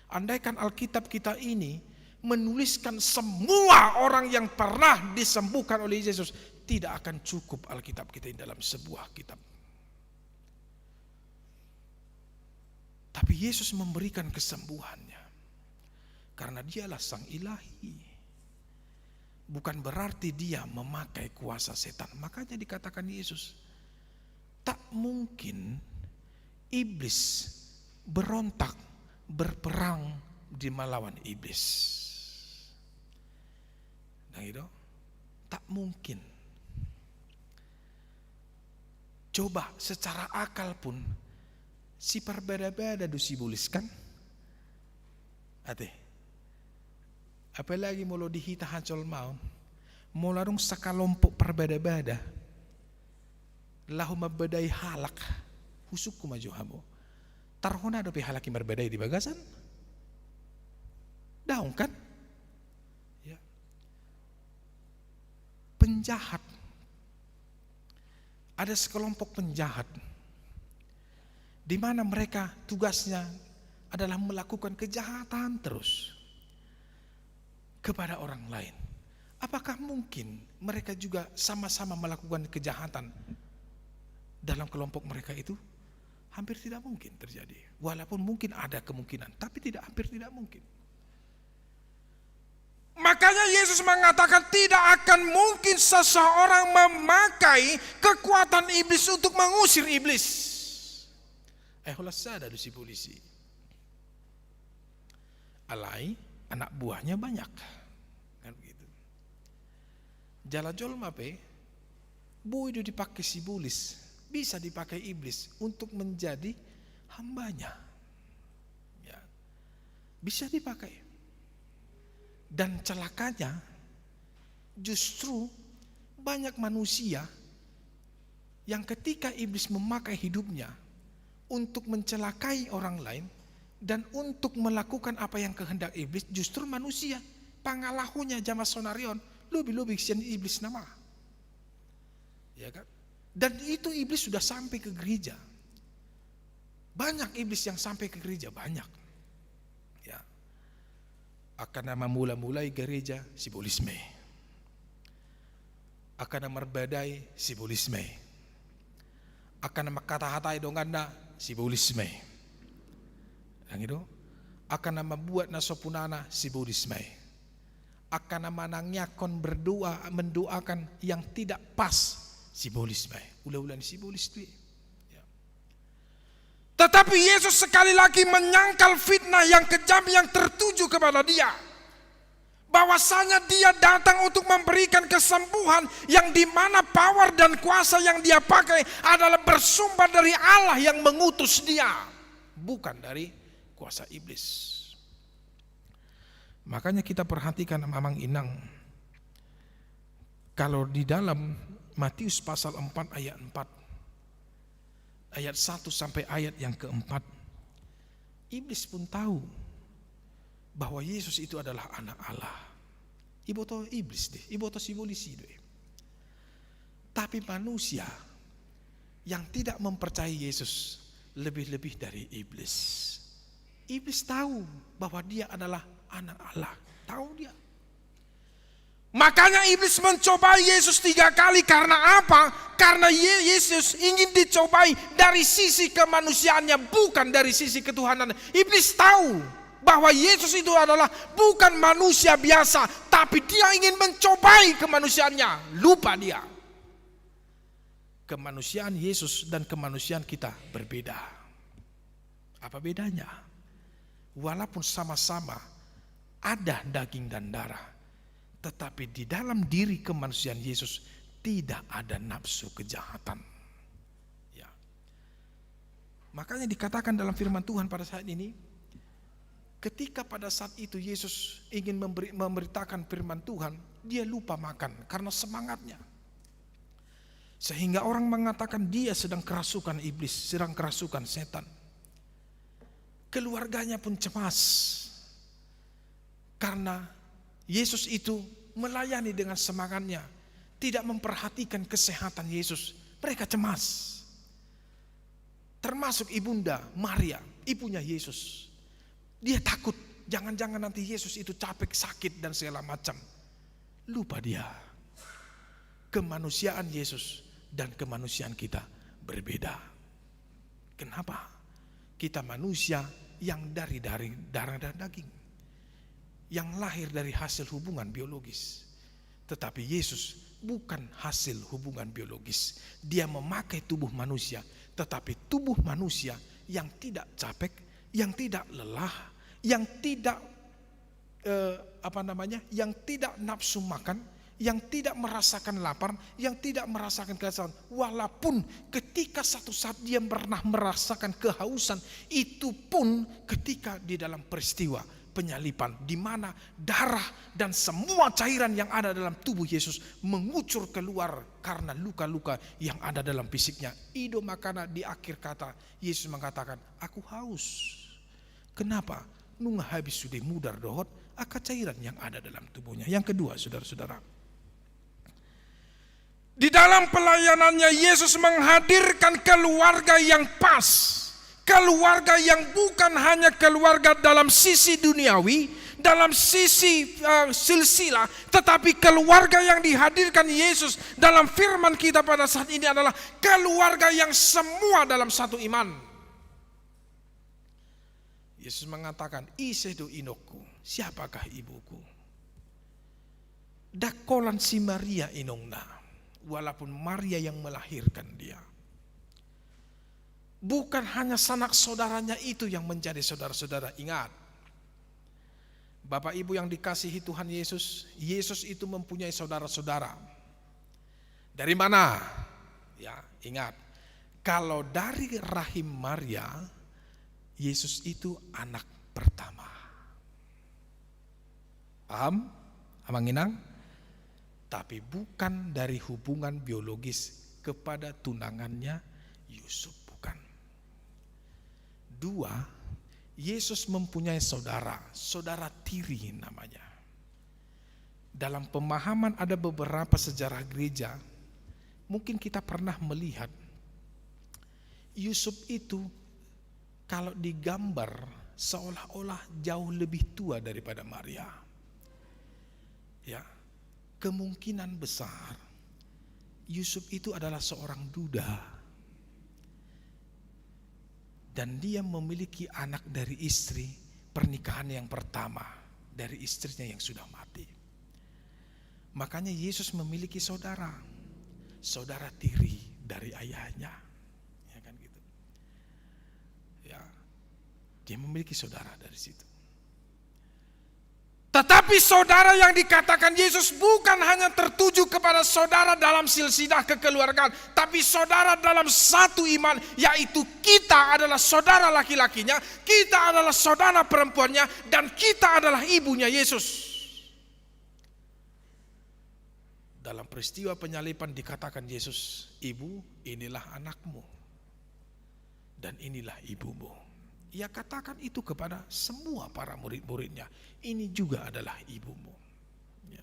Andaikan Alkitab kita ini menuliskan semua orang yang pernah disembuhkan oleh Yesus, tidak akan cukup Alkitab kita ini dalam sebuah kitab. Tapi Yesus memberikan kesembuhannya karena dialah Sang Ilahi. Bukan berarti dia memakai kuasa setan. Makanya dikatakan Yesus, tak mungkin iblis berontak berperang di melawan iblis. Nah itu tak mungkin. Coba secara akal pun si berbeda-beda dusibuliskan. Ate. Apalagi mula dihita hancol maun, mula rung sakalompok perbeda-beda, lahu mabedai halak, husukku maju habo. Tarhona ada halak yang berbedai di bagasan, daun kan? Ya. Penjahat, ada sekelompok penjahat, di mana mereka tugasnya adalah melakukan kejahatan terus kepada orang lain. Apakah mungkin mereka juga sama-sama melakukan kejahatan dalam kelompok mereka itu? Hampir tidak mungkin terjadi. Walaupun mungkin ada kemungkinan, tapi hampir tidak mungkin. Makanya Yesus mengatakan tidak akan mungkin seseorang memakai kekuatan iblis untuk mengusir iblis. Sada si polisi. Alai anak buahnya banyak, kan begitu. Jalajol mape, itu dipakai sibulis, bisa dipakai iblis untuk menjadi hambanya, ya, bisa dipakai. Dan celakanya, justru banyak manusia yang ketika iblis memakai hidupnya untuk mencelakai orang lain dan untuk melakukan apa yang kehendak iblis, justru manusia pangalahunya jama sonarion lebih sian iblis nama, ya kan? Dan itu iblis sudah sampai ke gereja. Banyak iblis yang sampai ke gereja, banyak. Ya, akan nama mulai gereja simbolisme, akan nama badai simbolisme, akan nama kata-kata donganda simbolisme. Yang itu akan nama buat nasopunana simbolisme, akan nama nangyakon berdoa mendoakan yang tidak pas simbolisme, ulah-ulah simbolis itu. Ya. Tetapi Yesus sekali lagi menyangkal fitnah yang kejam yang tertuju kepada dia, bahwasanya dia datang untuk memberikan kesembuhan yang dimana power dan kuasa yang dia pakai adalah bersumber dari Allah yang mengutus dia, bukan dari kuasa iblis. Makanya kita perhatikan Mamang Inang, kalau di dalam Matius pasal 4 ayat 4, ayat 1 sampai ayat yang keempat, iblis pun tahu bahwa Yesus itu adalah anak Allah. Ibu to iblis deh, ibu to simbolisi deh. Tapi manusia yang tidak mempercayai Yesus lebih-lebih dari iblis. Iblis tahu bahwa dia adalah anak Allah. Tahu dia. Makanya iblis mencobai Yesus 3 kali. Karena apa? Karena Yesus ingin dicobai dari sisi kemanusiaannya, bukan dari sisi ketuhanan. Iblis tahu bahwa Yesus itu adalah bukan manusia biasa, tapi dia ingin mencobai kemanusiaannya. Lupa dia. Kemanusiaan Yesus dan kemanusiaan kita berbeda. Apa bedanya? Walaupun sama-sama ada daging dan darah, tetapi di dalam diri kemanusiaan Yesus tidak ada nafsu kejahatan. Ya. Makanya dikatakan dalam firman Tuhan pada saat ini, ketika pada saat itu Yesus ingin memberitakan firman Tuhan, dia lupa makan karena semangatnya. Sehingga orang mengatakan dia sedang kerasukan iblis, sedang kerasukan setan. Keluarganya pun cemas karena Yesus itu melayani dengan semangatnya, tidak memperhatikan kesehatan Yesus. Mereka cemas. Termasuk ibunda Maria, ibunya Yesus. Dia takut, jangan-jangan nanti Yesus itu capek, sakit dan segala macam. Lupa dia. Kemanusiaan Yesus dan kemanusiaan kita berbeda. Kenapa? Kita manusia yang dari darah dan daging, yang lahir dari hasil hubungan biologis. Tetapi Yesus bukan hasil hubungan biologis. Dia memakai tubuh manusia, tetapi tubuh manusia yang tidak capek, yang tidak lelah, yang tidak yang tidak nafsu makan, yang tidak merasakan lapar, yang tidak merasakan kehausan. Walaupun ketika satu saat dia pernah merasakan kehausan, itu pun ketika di dalam peristiwa penyaliban, di mana darah dan semua cairan yang ada dalam tubuh Yesus mengucur keluar karena luka-luka yang ada dalam fisiknya. Ido makana di akhir kata Yesus mengatakan, aku haus. Kenapa? Nungah habis sudah mudar dohot akan cairan yang ada dalam tubuhnya. Yang kedua, saudara-saudara, di dalam pelayanannya Yesus menghadirkan keluarga yang pas. Keluarga yang bukan hanya keluarga dalam sisi duniawi, dalam sisi silsilah, tetapi keluarga yang dihadirkan Yesus dalam firman kita pada saat ini adalah keluarga yang semua dalam satu iman. Yesus mengatakan, Isedo inokku, siapakah ibuku? Dakolan si Maria inongna, walaupun Maria yang melahirkan dia. Bukan hanya sanak saudaranya itu yang menjadi saudara-saudara. Ingat, Bapak Ibu yang dikasihi Tuhan Yesus, Yesus itu mempunyai saudara-saudara. Dari mana? Ya, ingat, kalau dari rahim Maria, Yesus itu anak pertama. Paham? Amang Inang? Tapi bukan dari hubungan biologis kepada tunangannya Yusuf. Bukan. 2, Yesus mempunyai saudara, saudara tiri namanya. Dalam pemahaman ada beberapa sejarah gereja, mungkin kita pernah melihat Yusuf itu kalau digambar seolah-olah jauh lebih tua daripada Maria. Ya, kemungkinan besar Yusuf itu adalah seorang duda. Dan dia memiliki anak dari istri pernikahan yang pertama, dari istrinya yang sudah mati. Makanya Yesus memiliki saudara, saudara tiri dari ayahnya. Ya kan gitu. Ya. Dia memiliki saudara dari situ. Tetapi saudara yang dikatakan Yesus bukan hanya tertuju kepada saudara dalam silsilah kekeluargaan, tapi saudara dalam satu iman, yaitu kita adalah saudara laki-lakinya, kita adalah saudara perempuannya, dan kita adalah ibunya Yesus. Dalam peristiwa penyaliban dikatakan Yesus, ibu inilah anakmu, dan inilah ibumu. Ia katakan itu kepada semua para murid-muridnya. Ini juga adalah ibumu. Ya.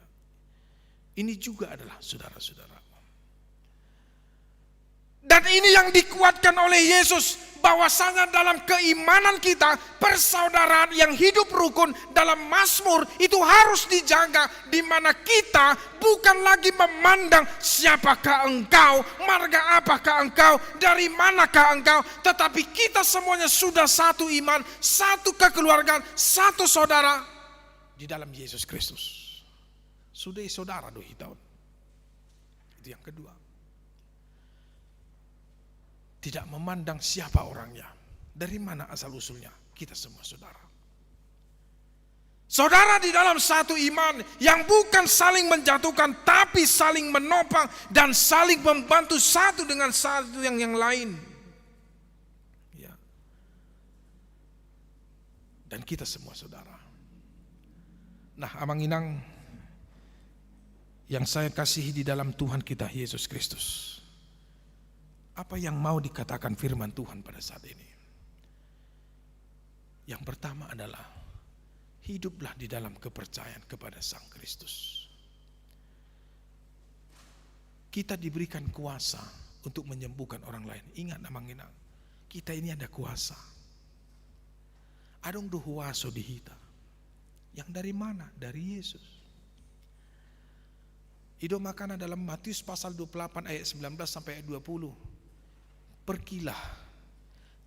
Ini juga adalah saudara-saudaramu. Dan ini yang dikuatkan oleh Yesus, bahwasanya dalam keimanan kita, persaudaraan yang hidup rukun dalam Mazmur itu harus dijaga, di mana kita bukan lagi memandang siapakah engkau, marga apakah engkau, dari manakah engkau, tetapi kita semuanya sudah satu iman, satu kekeluargaan, satu saudara di dalam Yesus Kristus. Sudah saudara dohi tahun. Itu yang kedua. Tidak memandang siapa orangnya, dari mana asal usulnya, kita semua saudara. Saudara di dalam satu iman yang bukan saling menjatuhkan, tapi saling menopang dan saling membantu satu dengan satu yang lain. Ya. Dan kita semua saudara. Nah, Amang Inang yang saya kasihi di dalam Tuhan kita Yesus Kristus, apa yang mau dikatakan firman Tuhan pada saat ini? Yang pertama adalah hiduplah di dalam kepercayaan kepada Sang Kristus. Kita diberikan kuasa untuk menyembuhkan orang lain. Ingat Amang Inang, kita ini ada kuasa. Adong duhuaso di hita. Yang dari mana? Dari Yesus. Ido makana dalam Matius pasal 28 ayat 19 sampai ayat 20. Pergilah,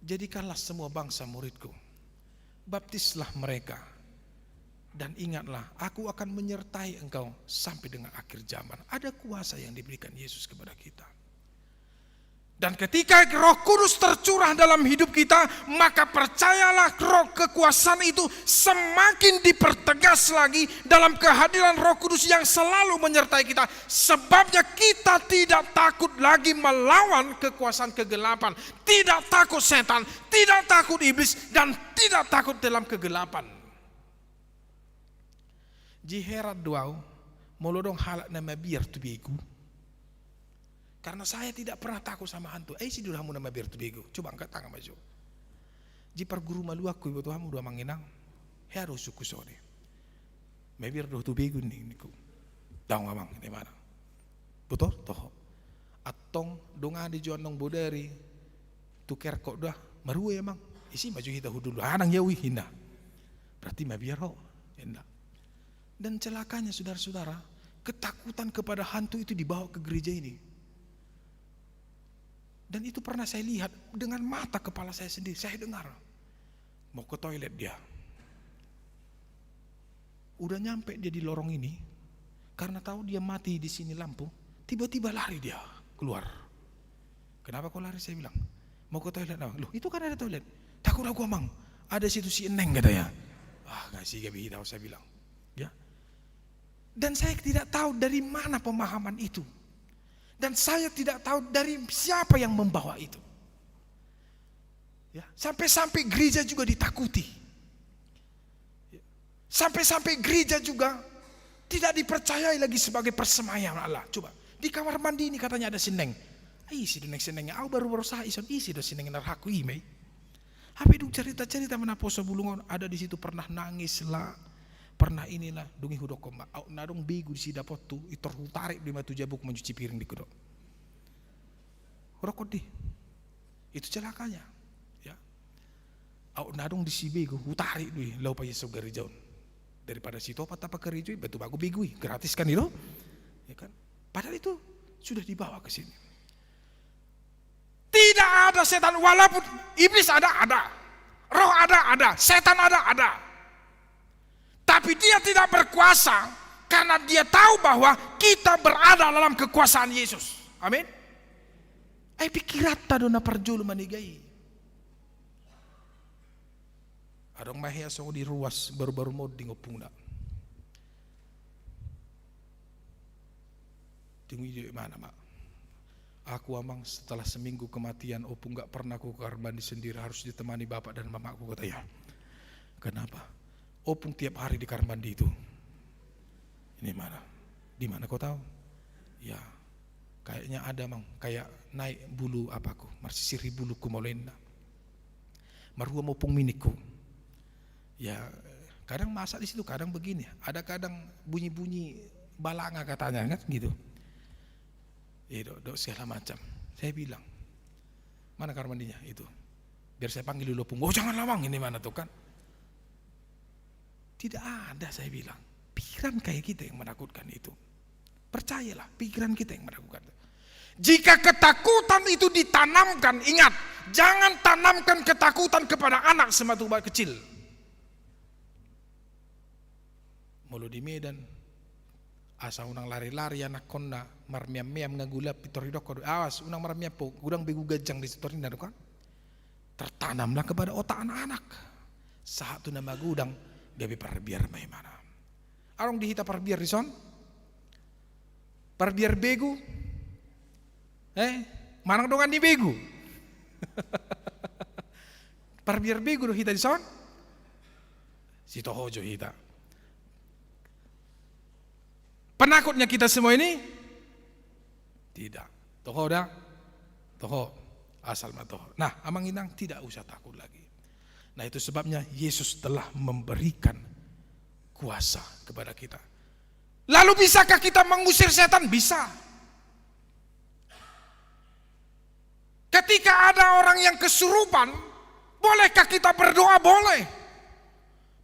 jadikanlah semua bangsa muridku, baptislah mereka, dan ingatlah, aku akan menyertai engkau sampai dengan akhir zaman. Ada kuasa yang diberikan Yesus kepada kita. Dan ketika Roh Kudus tercurah dalam hidup kita, maka percayalah roh kekuasaan itu semakin dipertegas lagi dalam kehadiran Roh Kudus yang selalu menyertai kita. Sebabnya kita tidak takut lagi melawan kekuasaan kegelapan, tidak takut setan, tidak takut iblis, dan tidak takut dalam kegelapan. Jiherat doau molodong halak nama biar tu begu. Karena saya tidak pernah takut sama hantu. Si dulu hamu nama biar tu bego. Coba angkat tangan maju. Jipar guru malu aku ibu tuhamu dua manginang. Harus suku sore. Mabir doh tu bego ni niku. Tahu ngamang di mana? Betul toh. Atong donga di jonong bodari. Tuker kok dah marue emang. Isi maju kita hudul. Anang yawi hina. Berarti mabir ho. Hendak. Dan celakanya saudara-saudara, ketakutan kepada hantu itu dibawa ke gereja ini. Dan itu pernah saya lihat dengan mata kepala saya sendiri. Saya dengar. Mau ke toilet dia. Udah nyampe dia di lorong ini. Karena tahu dia mati di sini lampu. Tiba-tiba lari dia keluar. Kenapa kau lari? Saya bilang. Mau ke toilet. Loh itu kan ada toilet. Takut aku Amang. Ada situ si Eneng katanya. Gak sih gak tahu saya bilang. Ya. Dan saya tidak tahu dari mana pemahaman itu. Dan saya tidak tahu dari siapa yang membawa itu. Ya, sampai-sampai gereja juga ditakuti. Ya, sampai-sampai gereja juga tidak dipercayai lagi sebagai persembahan Allah. Coba di kamar mandi ini katanya ada sineng. Isi duneng sinengnya. Aku baru sah ison isi do sineng narhaku imei. Tapi dong cerita-cerita mana poso bulungan ada di situ pernah nangis lah. Pernah inilah dungi hudok koma au nadong bigu di dapat tu itor tarik di matu jabuk mencuci piring di kudok rokok di itu celakanya ya au nadong di si bigu tarik di lau pa yeso garijaun daripada situ apa kerja batu bagu bigui gratis kan itu ya kan padahal itu sudah dibawa ke sini. Tidak ada setan walaupun iblis ada roh ada setan ada. Tapi dia tidak berkuasa karena dia tahu bahwa kita berada dalam kekuasaan Yesus. Amin. Pikirat tadona perjulu manigai. Adong mahia so di ruas baru-baru mau dingopung dak. Tinggi di mana mak? Aku Amang setelah seminggu kematian opung gak pernah aku ke kamar mandi sendiri, harus ditemani bapak dan mamaku katanya. Kenapa? Opung tiap hari di kamar mandi itu. Ini mana? Di mana kau tahu? Ya, kayaknya ada Mang, kayak naik bulu apaku, marsisiri buluku molenda. Marua opung miniku. Ya, kadang masak di situ, kadang begini. Ada kadang bunyi-bunyi balanga katanya kan gitu. Dok segala macam. Saya bilang, Mana kamar mandinya itu? Biar saya panggil dulu punggung. Oh jangan lawang, ini mana tuh kan? Tidak ada, saya bilang. Pikiran kayak kita yang menakutkan itu. Percayalah, pikiran kita yang menakutkan. Jika ketakutan itu ditanamkan, ingat, jangan tanamkan ketakutan kepada anak sematu kecil. Mulu di Medan, asa unang lari-lari anak konna, marmiam-miam ngagulap pitoridok, awas unang marmiam po, gudang begu gajang di sitorina kan? Tertanamlah kepada otak anak-anak. Saat tu nama gudang, gabi parbiar may mana. Arong dihita parbiar di son? Parbiar begu? Manang dongan di begu? Parbiar begu do hita di son? Si tohojo hita. Penakutnya kita semua ini? Tidak. Toho dah? Toho. Asal matoho. Nah, amang inang tidak usah takut lagi. Nah itu sebabnya Yesus telah memberikan kuasa kepada kita. Lalu bisakah kita mengusir setan? Bisa. Ketika ada orang yang kesurupan, bolehkah kita berdoa? Boleh.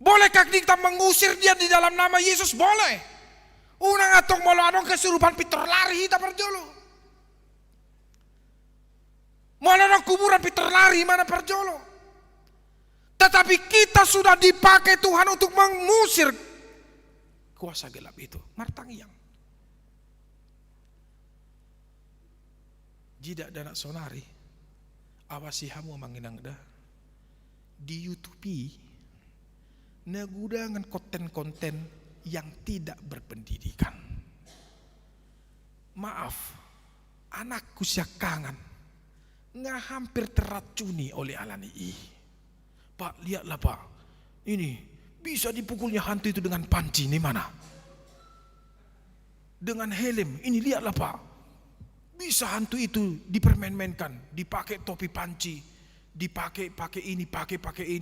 Bolehkah kita mengusir dia di dalam nama Yesus? Boleh. Unang atong molo anong kesurupan pitor lari kita berjolo. Molo anong kuburan pitor lari mana berjolo. Tetapi kita sudah dipakai Tuhan untuk mengusir kuasa gelap itu. Martangiang. Jidak danak sonari. Awasi hamu manginang dah. Di YouTube nagudangan konten-konten yang tidak berpendidikan. Maaf, anakku siakangan nggak hampir teracuni oleh alani Pak, lihatlah Pak, ini bisa dipukulnya hantu itu dengan panci, ini mana? Dengan helm, ini lihatlah Pak, bisa hantu itu dipermain-mainkan, dipakai topi panci, dipakai ini,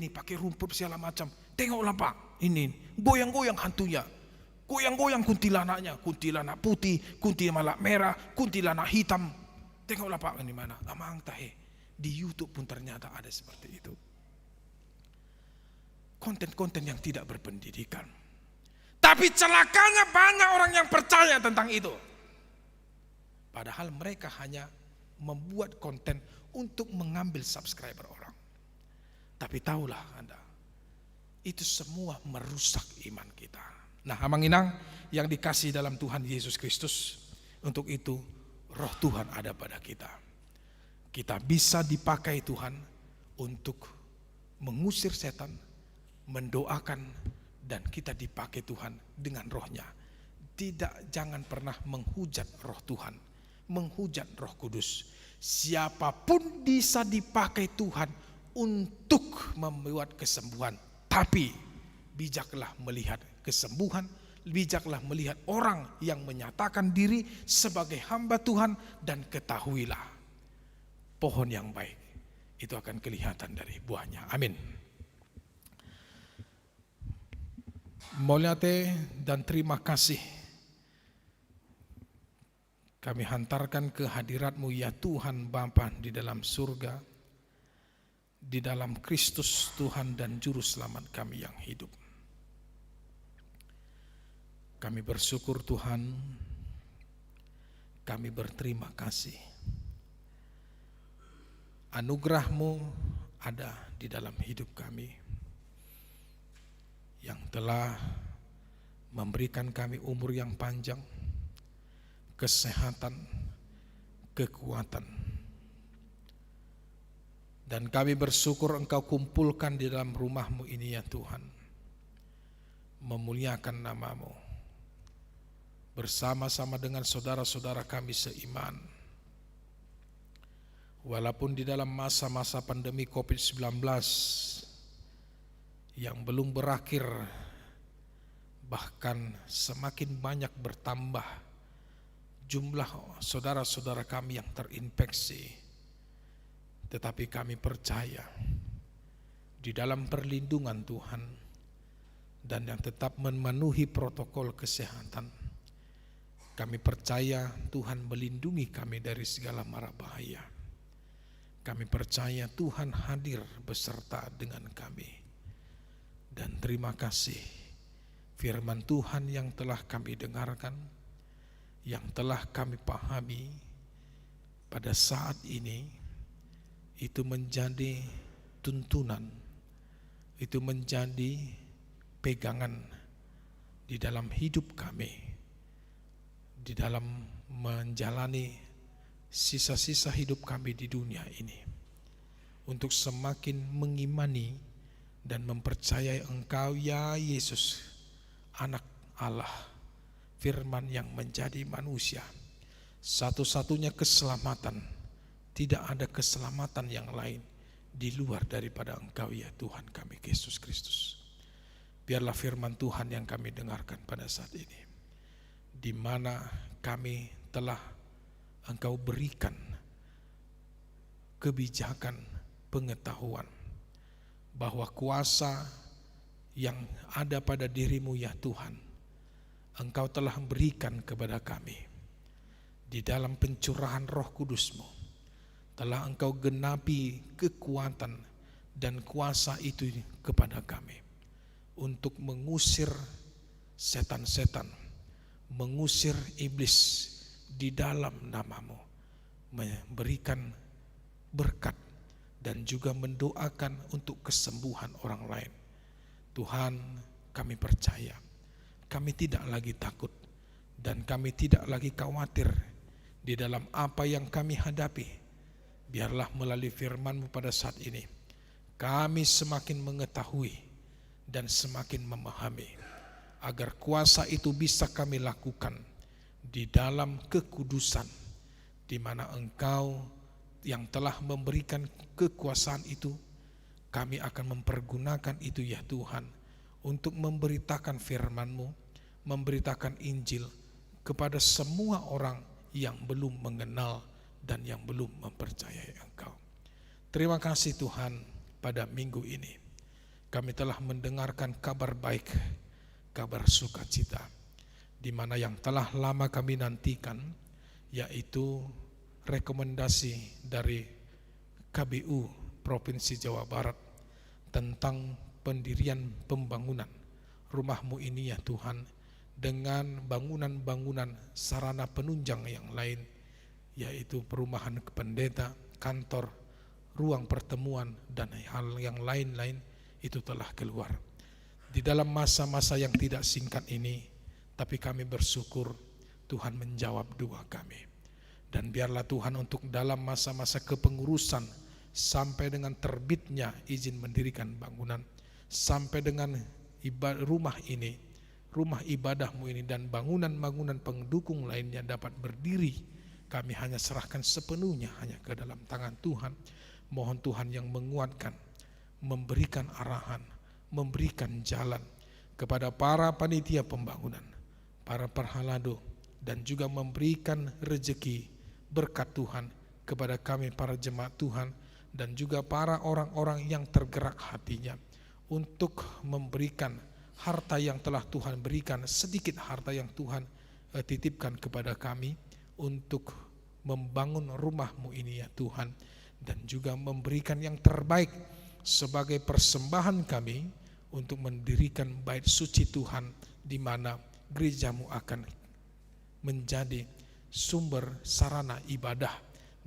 pakai rumput segala macam. Tengoklah Pak, ini goyang-goyang hantunya, goyang-goyang kuntilanaknya, kuntilanak putih, kuntilanak merah, kuntilanak hitam. Tengoklah Pak, ini mana? Amang tahe, di YouTube pun ternyata ada seperti itu. Konten-konten yang tidak berpendidikan. Tapi celakanya banyak orang yang percaya tentang itu. Padahal mereka hanya membuat konten untuk mengambil subscriber orang. Tapi tahulah Anda, itu semua merusak iman kita. Nah, amang inang yang dikasih dalam Tuhan Yesus Kristus, untuk itu Roh Tuhan ada pada kita. Kita bisa dipakai Tuhan untuk mengusir setan, mendoakan, dan kita dipakai Tuhan dengan rohnya. Jangan pernah menghujat roh Tuhan, menghujat Roh Kudus. Siapapun bisa dipakai Tuhan untuk membuat kesembuhan, tapi bijaklah melihat kesembuhan, bijaklah melihat orang yang menyatakan diri sebagai hamba Tuhan, dan ketahuilah pohon yang baik itu akan kelihatan dari buahnya. Amin. Mulyate dan terima kasih kami hantarkan ke hadirat-Mu ya Tuhan Bapa di dalam surga, di dalam Kristus Tuhan dan Juru Selamat kami yang hidup. Kami bersyukur Tuhan, kami berterima kasih. Anugerah-Mu ada di dalam hidup kami, yang telah memberikan kami umur yang panjang, kesehatan, kekuatan. Dan kami bersyukur Engkau kumpulkan di dalam rumah-Mu ini ya Tuhan, memuliakan nama-Mu, bersama-sama dengan saudara-saudara kami seiman. Walaupun di dalam masa-masa pandemi COVID-19 yang belum berakhir, bahkan semakin banyak bertambah jumlah saudara-saudara kami yang terinfeksi, tetapi kami percaya di dalam perlindungan Tuhan dan yang tetap memenuhi protokol kesehatan. Kami percaya Tuhan melindungi kami dari segala mara bahaya. Kami percaya Tuhan hadir beserta dengan kami. Dan terima kasih firman Tuhan yang telah kami dengarkan, yang telah kami pahami pada saat ini, itu menjadi tuntunan, itu menjadi pegangan di dalam hidup kami, di dalam menjalani sisa-sisa hidup kami di dunia ini, untuk semakin mengimani dan mempercayai Engkau ya Yesus, Anak Allah, Firman yang menjadi manusia. Satu-satunya keselamatan, tidak ada keselamatan yang lain di luar daripada Engkau ya Tuhan kami Yesus Kristus. Biarlah firman Tuhan yang kami dengarkan pada saat ini, di mana kami telah Engkau berikan kebijakan, pengetahuan bahwa kuasa yang ada pada diri-Mu ya Tuhan, Engkau telah berikan kepada kami di dalam pencurahan Roh Kudus-Mu. Telah Engkau genapi kekuatan dan kuasa itu kepada kami untuk mengusir setan-setan, mengusir iblis di dalam nama-Mu, memberikan berkat dan juga mendoakan untuk kesembuhan orang lain. Tuhan, kami percaya, kami tidak lagi takut dan kami tidak lagi khawatir di dalam apa yang kami hadapi. Biarlah melalui firman-Mu pada saat ini, kami semakin mengetahui dan semakin memahami, agar kuasa itu bisa kami lakukan di dalam kekudusan, di mana Engkau yang telah memberikan kekuasaan itu, kami akan mempergunakan itu ya Tuhan, untuk memberitakan firman-Mu, memberitakan Injil kepada semua orang yang belum mengenal dan yang belum mempercayai Engkau. Terima kasih Tuhan, pada minggu ini kami telah mendengarkan kabar baik, kabar sukacita, di mana yang telah lama kami nantikan, yaitu rekomendasi dari KBU Provinsi Jawa Barat tentang pendirian pembangunan rumah-Mu ini ya Tuhan, dengan bangunan-bangunan sarana penunjang yang lain, yaitu perumahan pendeta, kantor, ruang pertemuan, dan hal yang lain-lain itu telah keluar. Di dalam masa-masa yang tidak singkat ini, tapi kami bersyukur Tuhan menjawab doa kami. Dan biarlah Tuhan untuk dalam masa-masa kepengurusan sampai dengan terbitnya izin mendirikan bangunan, sampai dengan rumah ini, rumah ibadah-Mu ini, dan bangunan-bangunan pendukung lainnya dapat berdiri, kami hanya serahkan sepenuhnya hanya ke dalam tangan Tuhan. Mohon Tuhan yang menguatkan, memberikan arahan, memberikan jalan kepada para panitia pembangunan, para perhalado, dan juga memberikan rezeki berkat Tuhan kepada kami para jemaat Tuhan, dan juga para orang-orang yang tergerak hatinya untuk memberikan harta yang telah Tuhan berikan, sedikit harta yang Tuhan titipkan kepada kami untuk membangun rumah-Mu ini ya Tuhan, dan juga memberikan yang terbaik sebagai persembahan kami untuk mendirikan bait suci Tuhan, di mana gereja-Mu akan menjadi sumber sarana ibadah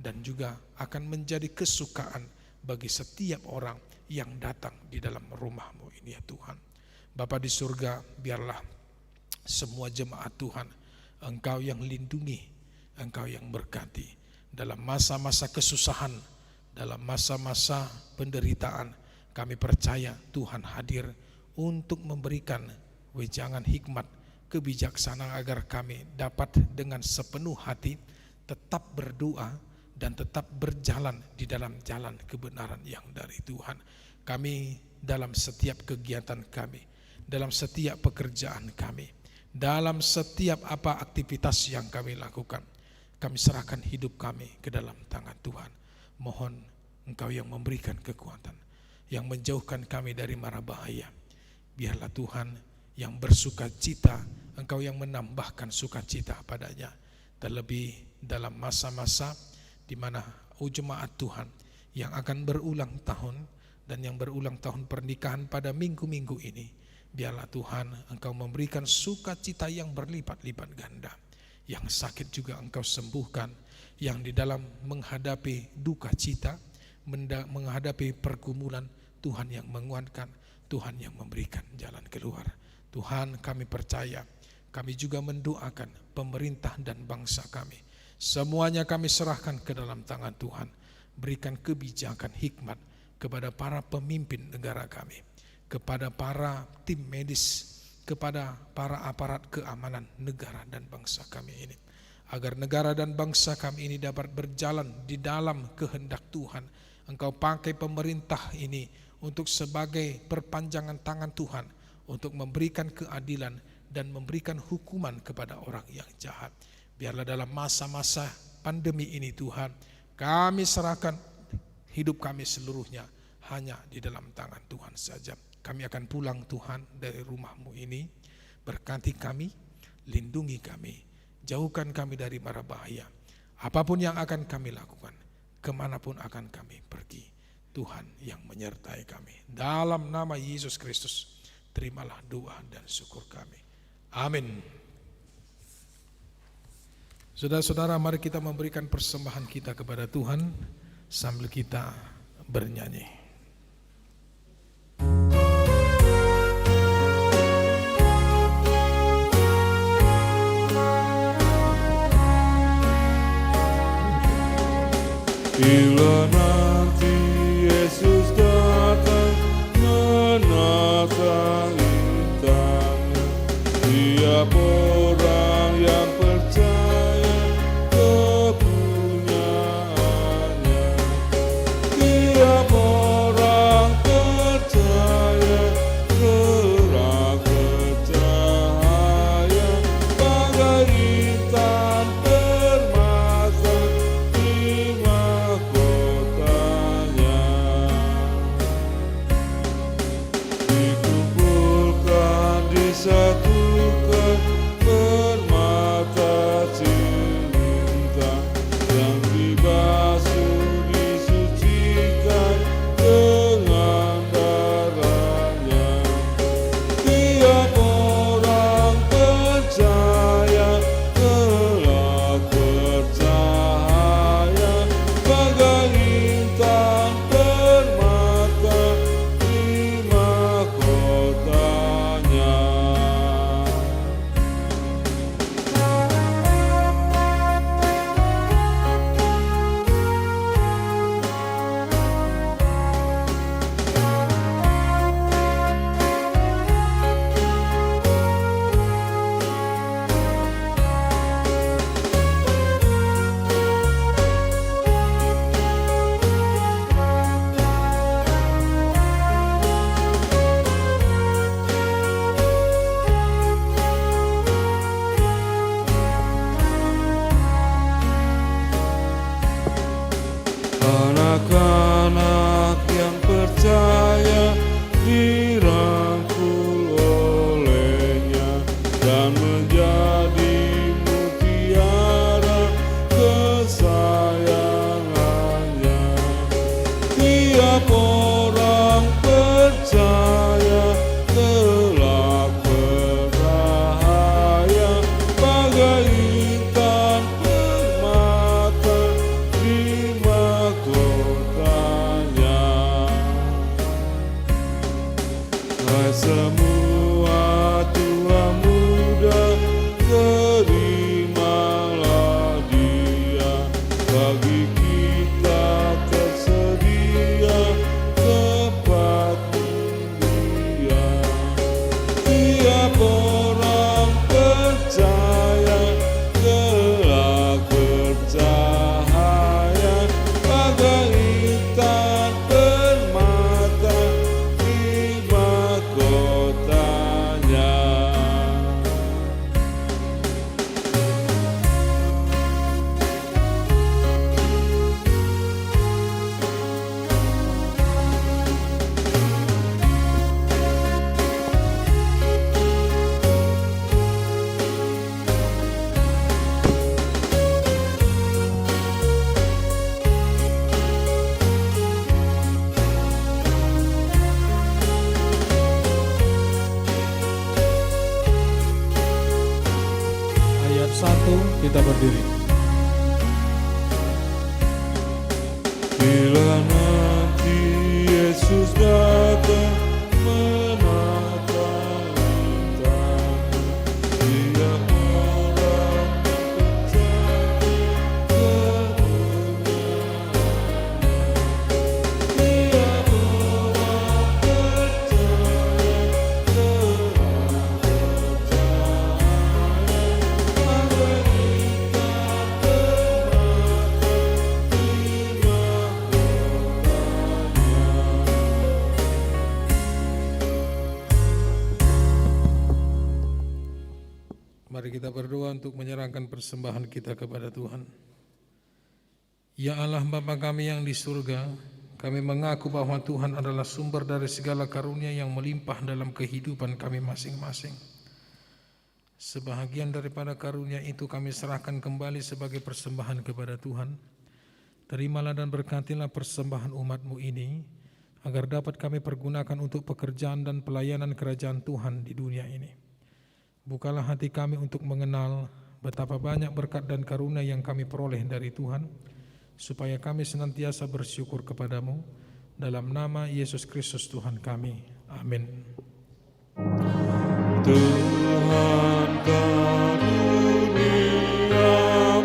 dan juga akan menjadi kesukaan bagi setiap orang yang datang di dalam rumah-Mu ini ya Tuhan. Bapa di surga, biarlah semua jemaat Tuhan Engkau yang lindungi, Engkau yang berkati dalam masa-masa kesusahan, dalam masa-masa penderitaan. Kami percaya Tuhan hadir untuk memberikan wejangan hikmat, kebijaksanaan, agar kami dapat dengan sepenuh hati tetap berdoa dan tetap berjalan di dalam jalan kebenaran yang dari Tuhan. Kami dalam setiap kegiatan kami, dalam setiap pekerjaan kami, dalam setiap aktivitas yang kami lakukan, kami serahkan hidup kami ke dalam tangan Tuhan. Mohon Engkau yang memberikan kekuatan, yang menjauhkan kami dari mara bahaya. Biarlah Tuhan yang bersuka cita, Engkau yang menambahkan sukacita padanya. Terlebih dalam masa-masa di mana jemaat Tuhan yang akan berulang tahun dan yang berulang tahun pernikahan pada minggu-minggu ini. Biarlah Tuhan Engkau memberikan sukacita yang berlipat-lipat ganda. Yang sakit juga Engkau sembuhkan, yang di dalam menghadapi duka cita, menghadapi pergumulan, Tuhan yang menguatkan, Tuhan yang memberikan jalan keluar. Tuhan, kami percaya, kami juga mendoakan pemerintah dan bangsa kami. Semuanya kami serahkan ke dalam tangan Tuhan. Berikan kebijakan hikmat kepada para pemimpin negara kami, kepada para tim medis, kepada para aparat keamanan negara dan bangsa kami ini, agar negara dan bangsa kami ini dapat berjalan di dalam kehendak Tuhan. Engkau pakai pemerintah ini untuk sebagai perpanjangan tangan Tuhan, untuk memberikan keadilan dan memberikan hukuman kepada orang yang jahat. Biarlah dalam masa-masa pandemi ini Tuhan, kami serahkan hidup kami seluruhnya hanya di dalam tangan Tuhan saja. Kami akan pulang Tuhan dari rumah-Mu ini. Berkati kami, lindungi kami, jauhkan kami dari mara bahaya. Apapun yang akan kami lakukan, kemanapun akan kami pergi, Tuhan yang menyertai kami. Dalam nama Yesus Kristus, terimalah doa dan syukur kami. Amin. Saudara-saudara, mari kita memberikan persembahan kita kepada Tuhan sambil kita bernyanyi. Bila nanti Yesus datang menatangi tangan, tiap orang yang percaya kepunyaannya, tiap orang percaya terang bercahaya bagai intan permata di mahkotanya. Dikubur satu, kita berdiri. Bila nanti Yesus datang menata intanmu, Dia orang mencari kemuliaan. Dia orang percaya terang Mari kita berdoa untuk menyerahkan persembahan kita kepada Tuhan. Ya Allah Bapa kami yang di surga, kami mengaku bahwa Tuhan adalah sumber dari segala karunia yang melimpah dalam kehidupan kami masing-masing. Sebahagian daripada karunia itu kami serahkan kembali sebagai persembahan kepada Tuhan. Terimalah dan berkatilah persembahan umat-Mu ini, agar dapat kami pergunakan untuk pekerjaan dan pelayanan kerajaan Tuhan di dunia ini. Bukalah hati kami untuk mengenal betapa banyak berkat dan karunia yang kami peroleh dari Tuhan, supaya kami senantiasa bersyukur kepadamu. Dalam nama Yesus Kristus Tuhan kami. Amin. Tuhan karuniamu dan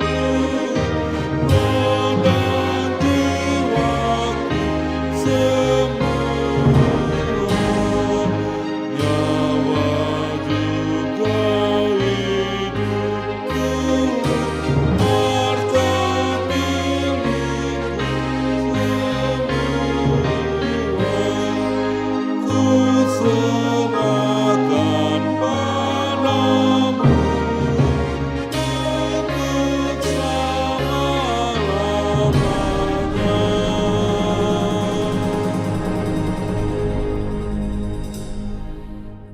jiwaku semua, nyawa juga hidupku, harta milikku semua, ku serahkan padamu untuk selama-lamanya.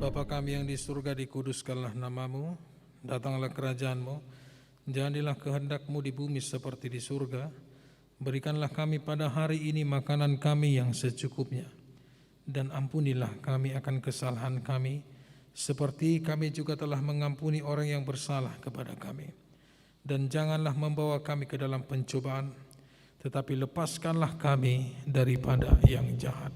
Bapa kami yang di surga, dikuduskanlah namamu, datanglah kerajaan-Mu, jadilah kehendak-Mu di bumi seperti di surga. Berikanlah kami pada hari ini makanan kami yang secukupnya, dan ampunilah kami akan kesalahan kami, seperti kami juga telah mengampuni orang yang bersalah kepada kami. Dan janganlah membawa kami ke dalam pencobaan, tetapi lepaskanlah kami daripada yang jahat.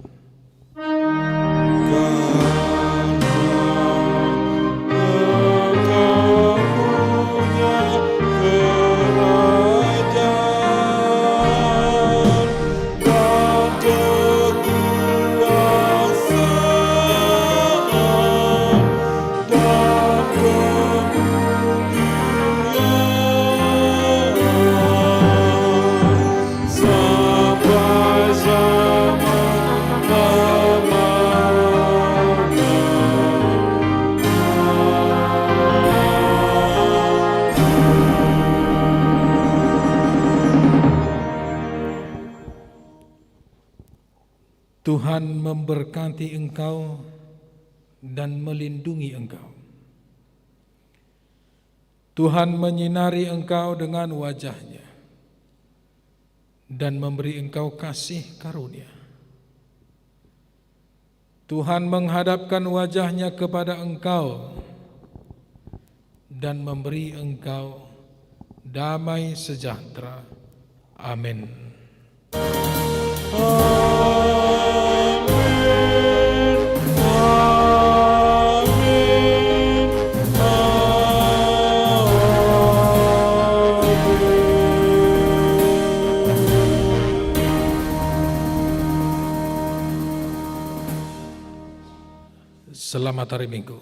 Tuhan memberkati engkau dan melindungi engkau. Tuhan menyinari engkau dengan wajah-Nya dan memberi engkau kasih karunia. Tuhan menghadapkan wajah-Nya kepada engkau dan memberi engkau damai sejahtera. Amin. Selamat hari Minggu.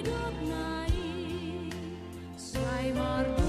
hidup naik, Sai Marta